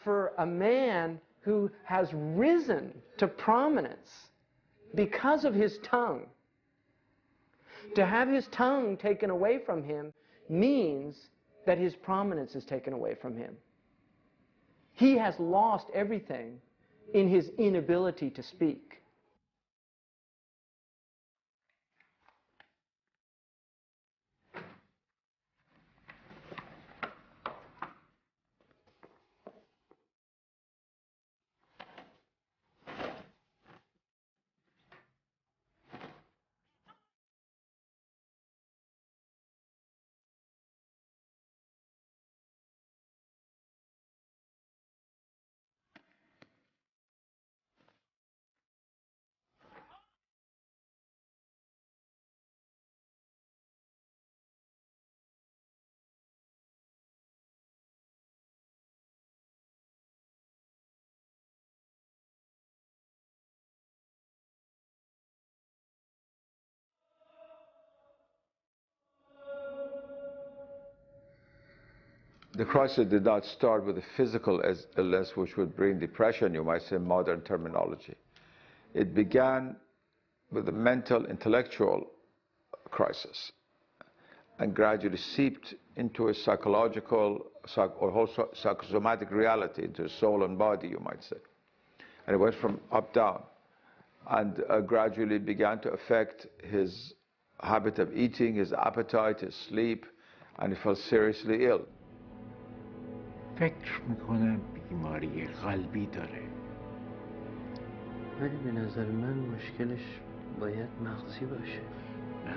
For a man who has risen to prominence because of his tongue, to have his tongue taken away from him means that his prominence is taken away from him. He has lost everything in his inability to speak. The crisis did not start with a physical illness, which would bring depression, you might say, in modern terminology. It began with a mental, intellectual crisis and gradually seeped into a psychological or whole psychosomatic reality, into soul and body, you might say. And it went from up down and gradually began to affect his habit of eating, his appetite, his sleep, and he fell seriously ill. فکر میکنم بیماری قلبی داره. ولی به نظر من مشکلش باید مغزی باشه. نه،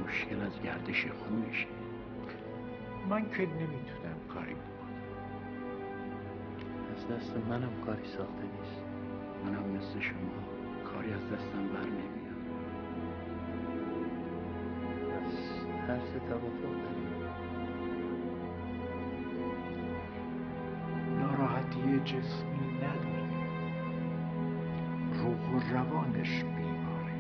مشکل از گردش خونشه. من که نمیتونم کاری بکنم. از دست منم کاری ساخته نیست. منم مثل شما کاری از دستم بر نمیاد. پس هر سه توافق داریم. ناراحتی جسمی نداره، روح و روانش بیماره.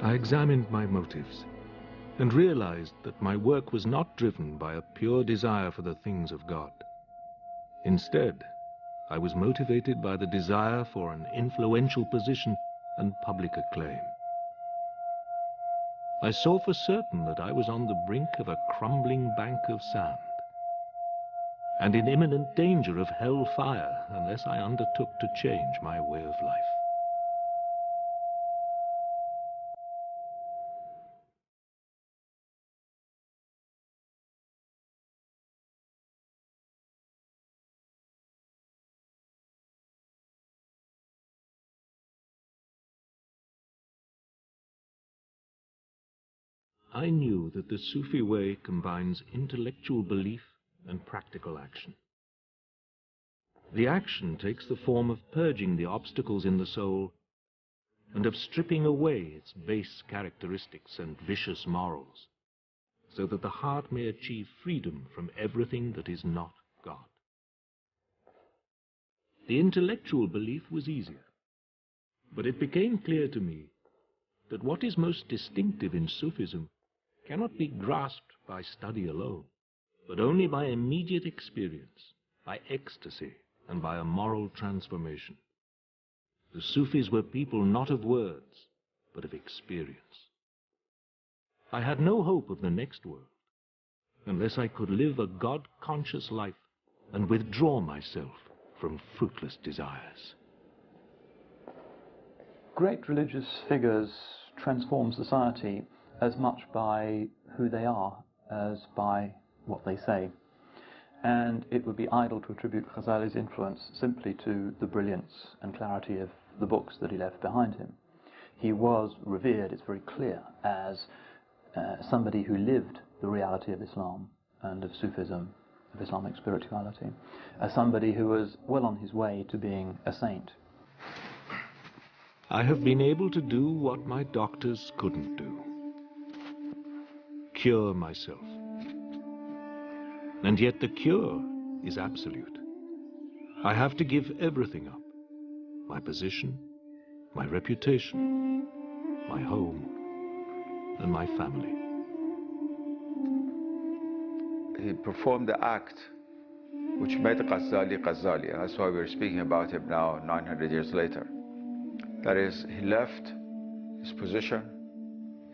I examined my motives and realized that my work was not driven by a pure desire for the things of God. Instead, I was motivated by the desire for an influential position and public acclaim. I saw for certain that I was on the brink of a crumbling bank of sand and in imminent danger of hellfire unless I undertook to change my way of life. I knew that the Sufi way combines intellectual belief and practical action. The action takes the form of purging the obstacles in the soul and of stripping away its base characteristics and vicious morals, so that the heart may achieve freedom from everything that is not God. The intellectual belief was easier, but it became clear to me that what is most distinctive in Sufism cannot be grasped by study alone, but only by immediate experience, by ecstasy, and by a moral transformation. The Sufis were people not of words, but of experience. I had no hope of the next world, unless I could live a God-conscious life and withdraw myself from fruitless desires. Great religious figures transform society as much by who they are as by what they say. And it would be idle to attribute Gazzali's influence simply to the brilliance and clarity of the books that he left behind him. He was revered, it's very clear, as somebody who lived the reality of Islam and of Sufism, of Islamic spirituality, as somebody who was well on his way to being a saint. I have been able to do what my doctors couldn't do. Cure myself. And yet the cure is absolute. I have to give everything up. My position, my reputation, my home, and my family. He performed the act which made Gazzali Gazzali, and that's why we're speaking about him now 900 years later. That is, he left his position,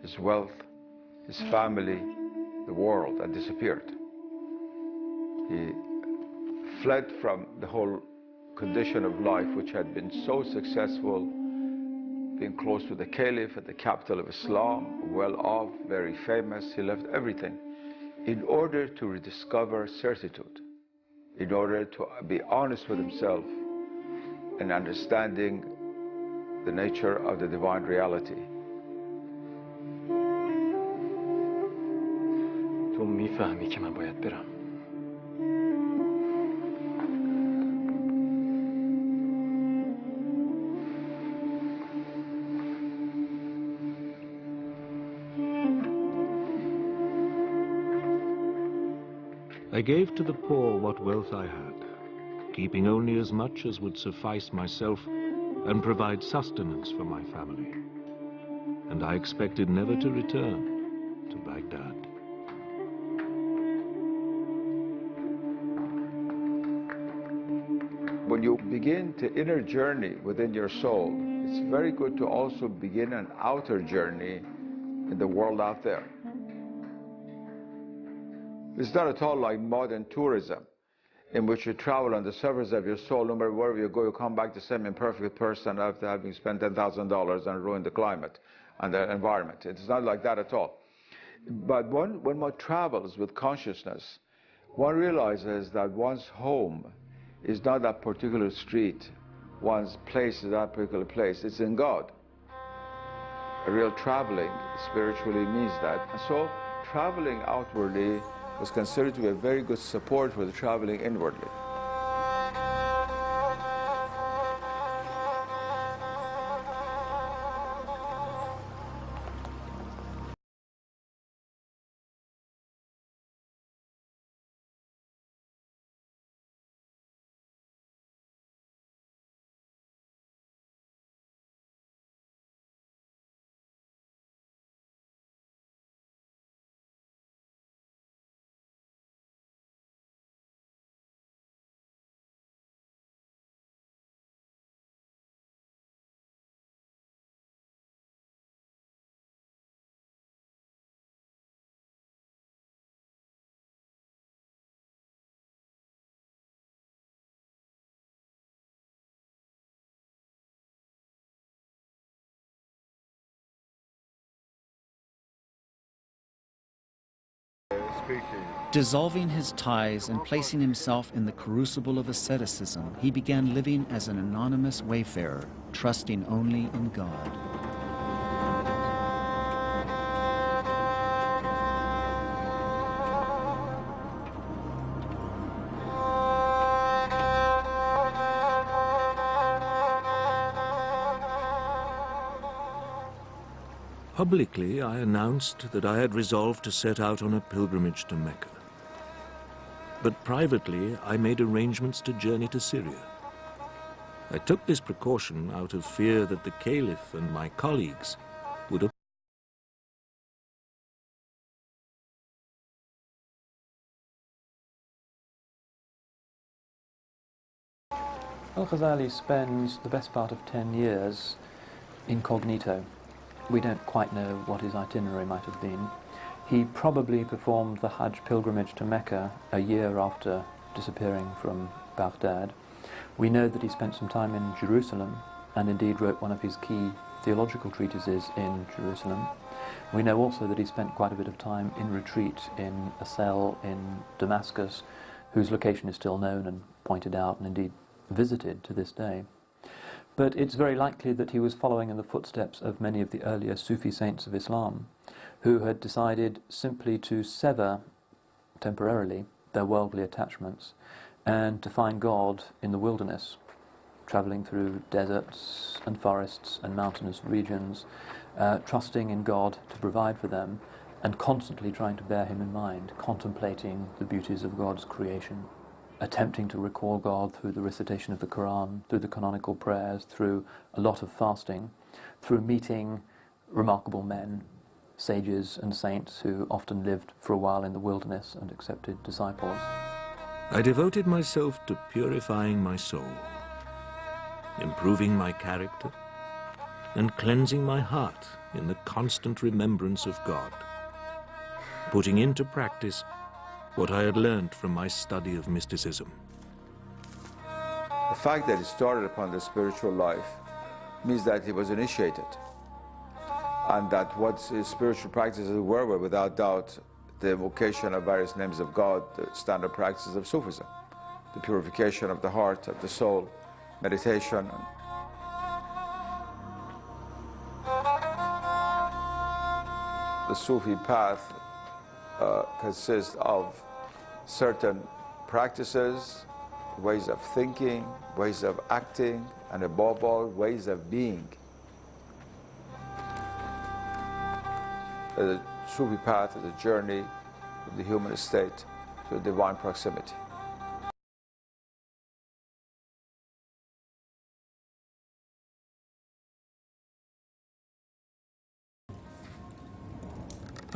his wealth, his family, the world, and disappeared. He fled from the whole condition of life which had been so successful, being close to the Caliph at the capital of Islam, well off, very famous. He left everything in order to rediscover certitude, in order to be honest with himself and understanding the nature of the divine reality. تو میفهمی که من باید برم. I gave to the poor what wealth I had, keeping only as much as would suffice myself and provide sustenance for my family. and I expected never to return to Baghdad. When you begin the inner journey within your soul, it's very good to also begin an outer journey in the world out there. It's not at all like modern tourism, in which you travel on the surface of your soul. No matter wherever you go, you come back the same imperfect person after having spent $10,000 and ruined the climate and the environment. It's not like that at all. But when one travels with consciousness, one realizes that one's home is not that particular street. One's place is that particular place. It's in God. A real traveling spiritually means that. And so traveling outwardly was considered to be a very good support for the traveling inwardly. Dissolving his ties and placing himself in the crucible of asceticism, he began living as an anonymous wayfarer, trusting only in God. Publicly, I announced that I had resolved to set out on a pilgrimage to Mecca. But privately, I made arrangements to journey to Syria. I took this precaution out of fear that the Caliph and my colleagues would Al-Ghazali spends the best part of 10 years incognito. We don't quite know what his itinerary might have been. He probably performed the Hajj pilgrimage to Mecca a year after disappearing from Baghdad. We know that he spent some time in Jerusalem and indeed wrote one of his key theological treatises in Jerusalem. We know also that he spent quite a bit of time in retreat in a cell in Damascus, whose location is still known and pointed out and indeed visited to this day. But it's very likely that he was following in the footsteps of many of the earlier Sufi saints of Islam, who had decided simply to sever temporarily their worldly attachments and to find God in the wilderness, travelling through deserts and forests and mountainous regions, trusting in God to provide for them and constantly trying to bear him in mind, contemplating the beauties of God's creation, attempting to recall God through the recitation of the Quran, through the canonical prayers, through a lot of fasting, through meeting remarkable men, sages and saints who often lived for a while in the wilderness and accepted disciples. I devoted myself to purifying my soul, improving my character, and cleansing my heart in the constant remembrance of God, putting into practice what I had learned from my study of mysticism. The fact that he started upon the spiritual life means that he was initiated, and that what his spiritual practices were without doubt the invocation of various names of God, the standard practices of Sufism, the purification of the heart, of the soul, meditation. The Sufi path consists of certain practices, ways of thinking, ways of acting, and above all, ways of being. The Sufi path is a journey of the human state to divine proximity.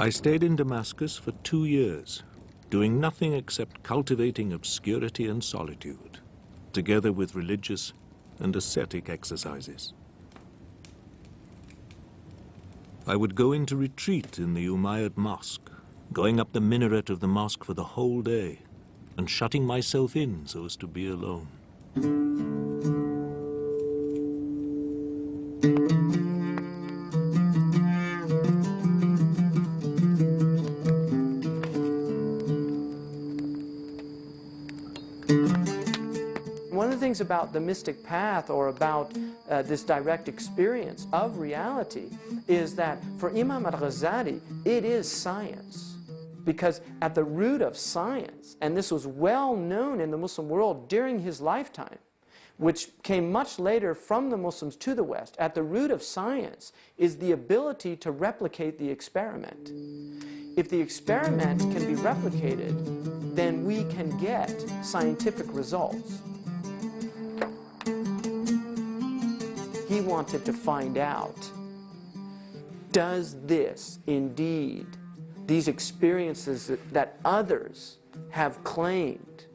I stayed in Damascus for 2 years, doing nothing except cultivating obscurity and solitude, together with religious and ascetic exercises. I would go into retreat in the Umayyad Mosque, going up the minaret of the mosque for the whole day, and shutting myself in so as to be alone. One of the things about the mystic path, or about this direct experience of reality, is that for Imam al-Gazzali, it is science. Because at the root of science, and this was well known in the Muslim world during his lifetime, which came much later from the Muslims to the West, at the root of science is the ability to replicate the experiment. If the experiment can be replicated, then we can get scientific results. He wanted to find out, does this indeed, these experiences that others have claimed,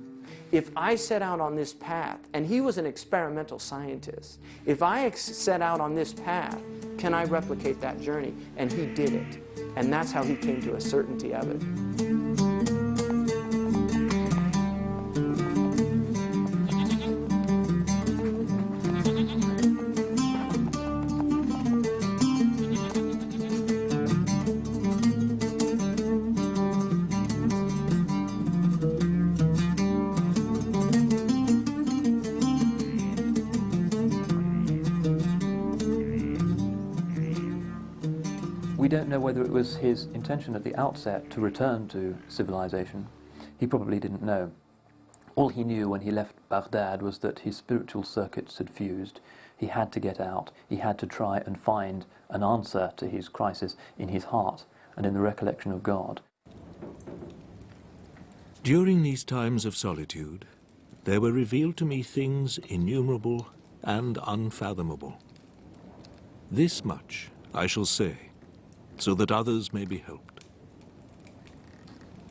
if I set out on this path, and he was an experimental scientist, if I set out on this path, can I replicate that journey? And he did it. And that's how he came to a certainty of it. We don't know whether it was his intention at the outset to return to civilization. He probably didn't know. All he knew when he left Baghdad was that his spiritual circuits had fused. He had to get out. He had to try and find an answer to his crisis in his heart and in the recollection of God. During these times of solitude, there were revealed to me things innumerable and unfathomable. This much I shall say, so that others may be helped.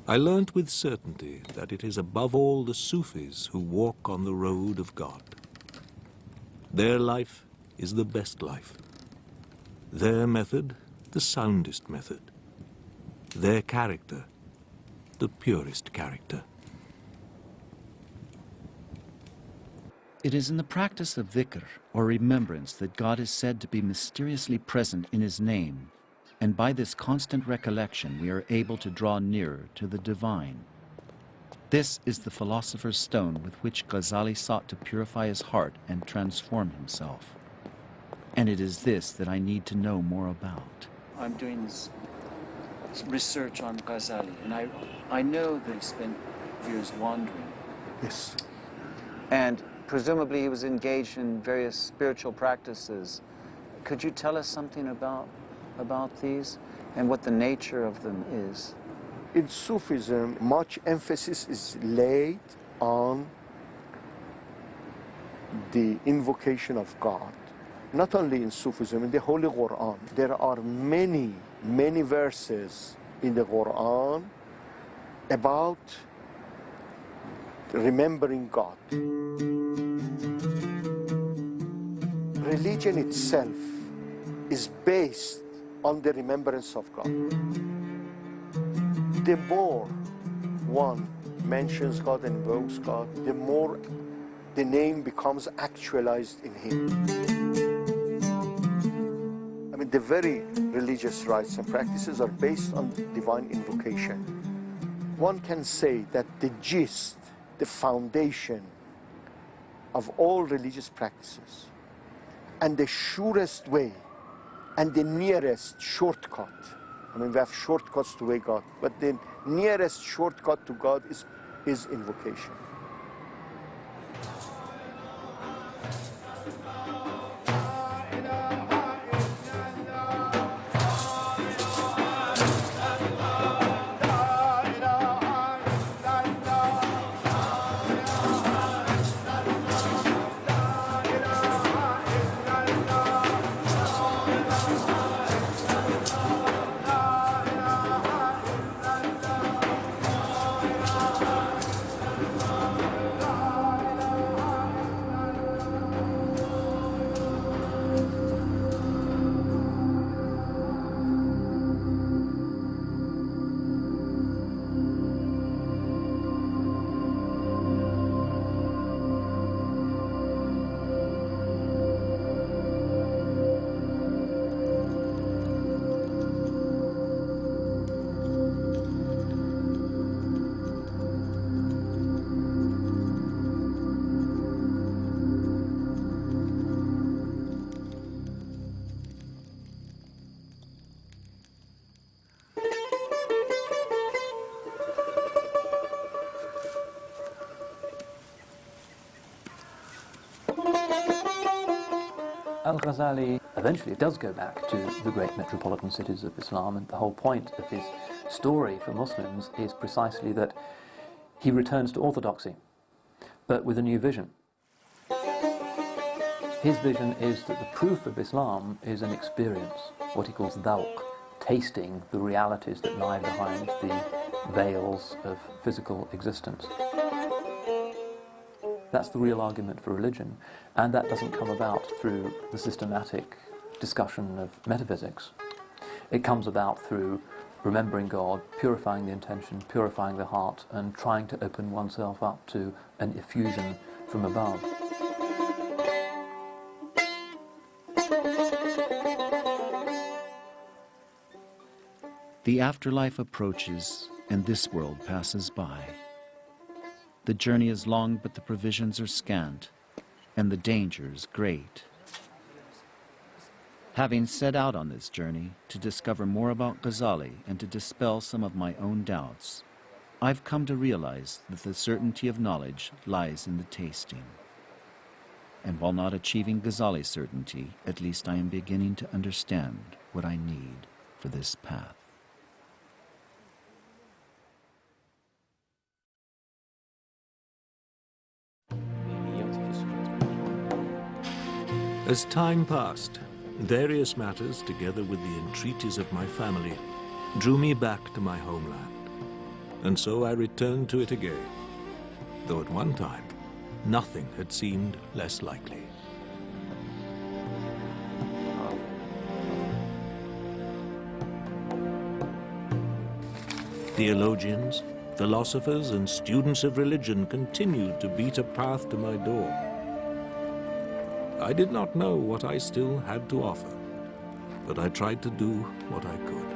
I learnt with certainty that it is above all the Sufis who walk on the road of God. Their life is the best life. Their method, the soundest method. Their character, the purest character. It is in the practice of dhikr, or remembrance, that God is said to be mysteriously present in his name, and by this constant recollection we are able to draw nearer to the divine. This is the philosopher's stone with which Gazzali sought to purify his heart and transform himself. And it is this that I need to know more about. I'm doing this research on Gazzali, and I know that he spent years wandering. Yes. And presumably he was engaged in various spiritual practices. Could you tell us something about these and what the nature of them is? In Sufism, much emphasis is laid on the invocation of God. Not only in Sufism, in the Holy Quran, there are many, many verses in the Quran about remembering God. Religion itself is based on the remembrance of God. The more one mentions God and invokes God, the more the name becomes actualized in him. I mean, the very religious rites and practices are based on divine invocation. One can say that the gist, the foundation of all religious practices, and the surest way and the nearest shortcut. I mean, we have shortcuts to God, but the nearest shortcut to God is invocation. Al-Ghazali eventually does go back to the great metropolitan cities of Islam, and the whole point of his story for Muslims is precisely that he returns to orthodoxy, but with a new vision. His vision is that the proof of Islam is an experience, what he calls dhawq, tasting the realities that lie behind the veils of physical existence. That's the real argument for religion, and that doesn't come about through the systematic discussion of metaphysics. It comes about through remembering God, purifying the intention, purifying the heart, and trying to open oneself up to an effusion from above. The afterlife approaches, and this world passes by. The journey is long, but the provisions are scant, and the dangers great. Having set out on this journey to discover more about Gazzali and to dispel some of my own doubts, I've come to realize that the certainty of knowledge lies in the tasting. And while not achieving Gazzali's certainty, at least I am beginning to understand what I need for this path. As time passed, various matters, together with the entreaties of my family, drew me back to my homeland. And so I returned to it again, though at one time, nothing had seemed less likely. Theologians, philosophers, and students of religion continued to beat a path to my door. I did not know what I still had to offer, but I tried to do what I could.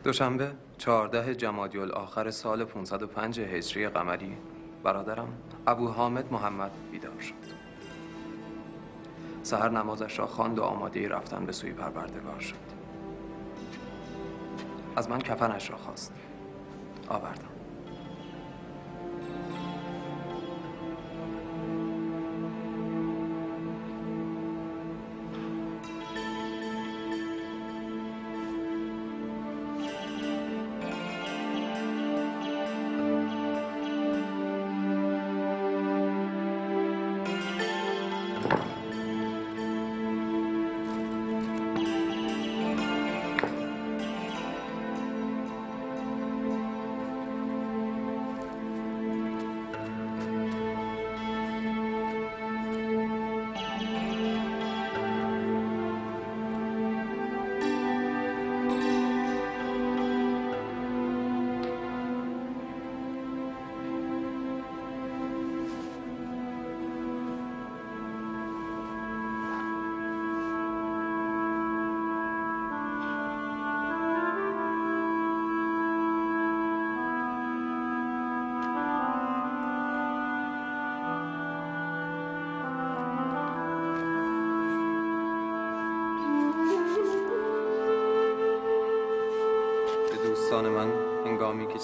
دوشنبه 14 جمادی الاخر سال 505 هجری قمری برادرم ابو حامد محمد بیدار شد. سحر نمازش را خواند و آماده رفتن به سوی پروردگار شد. از من کفنش را خواست. آوردم.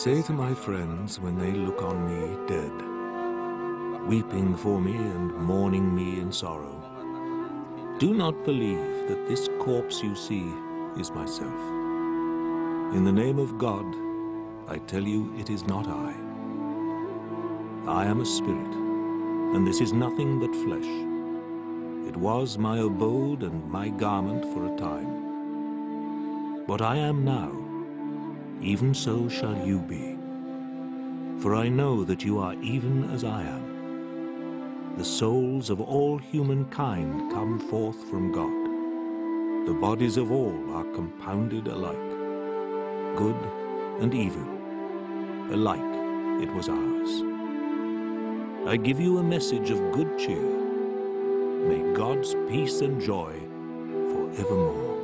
Say to my friends when they look on me dead, weeping for me and mourning me in sorrow, do not believe that this corpse you see is myself. In the name of God, I tell you it is not I. I am a spirit, and this is nothing but flesh. It was my abode and my garment for a time. What I am now, even so shall you be. For I know that you are even as I am. The souls of all humankind come forth from God. The bodies of all are compounded alike. Good and evil, alike it was ours. I give you a message of good cheer. God's peace and joy forevermore.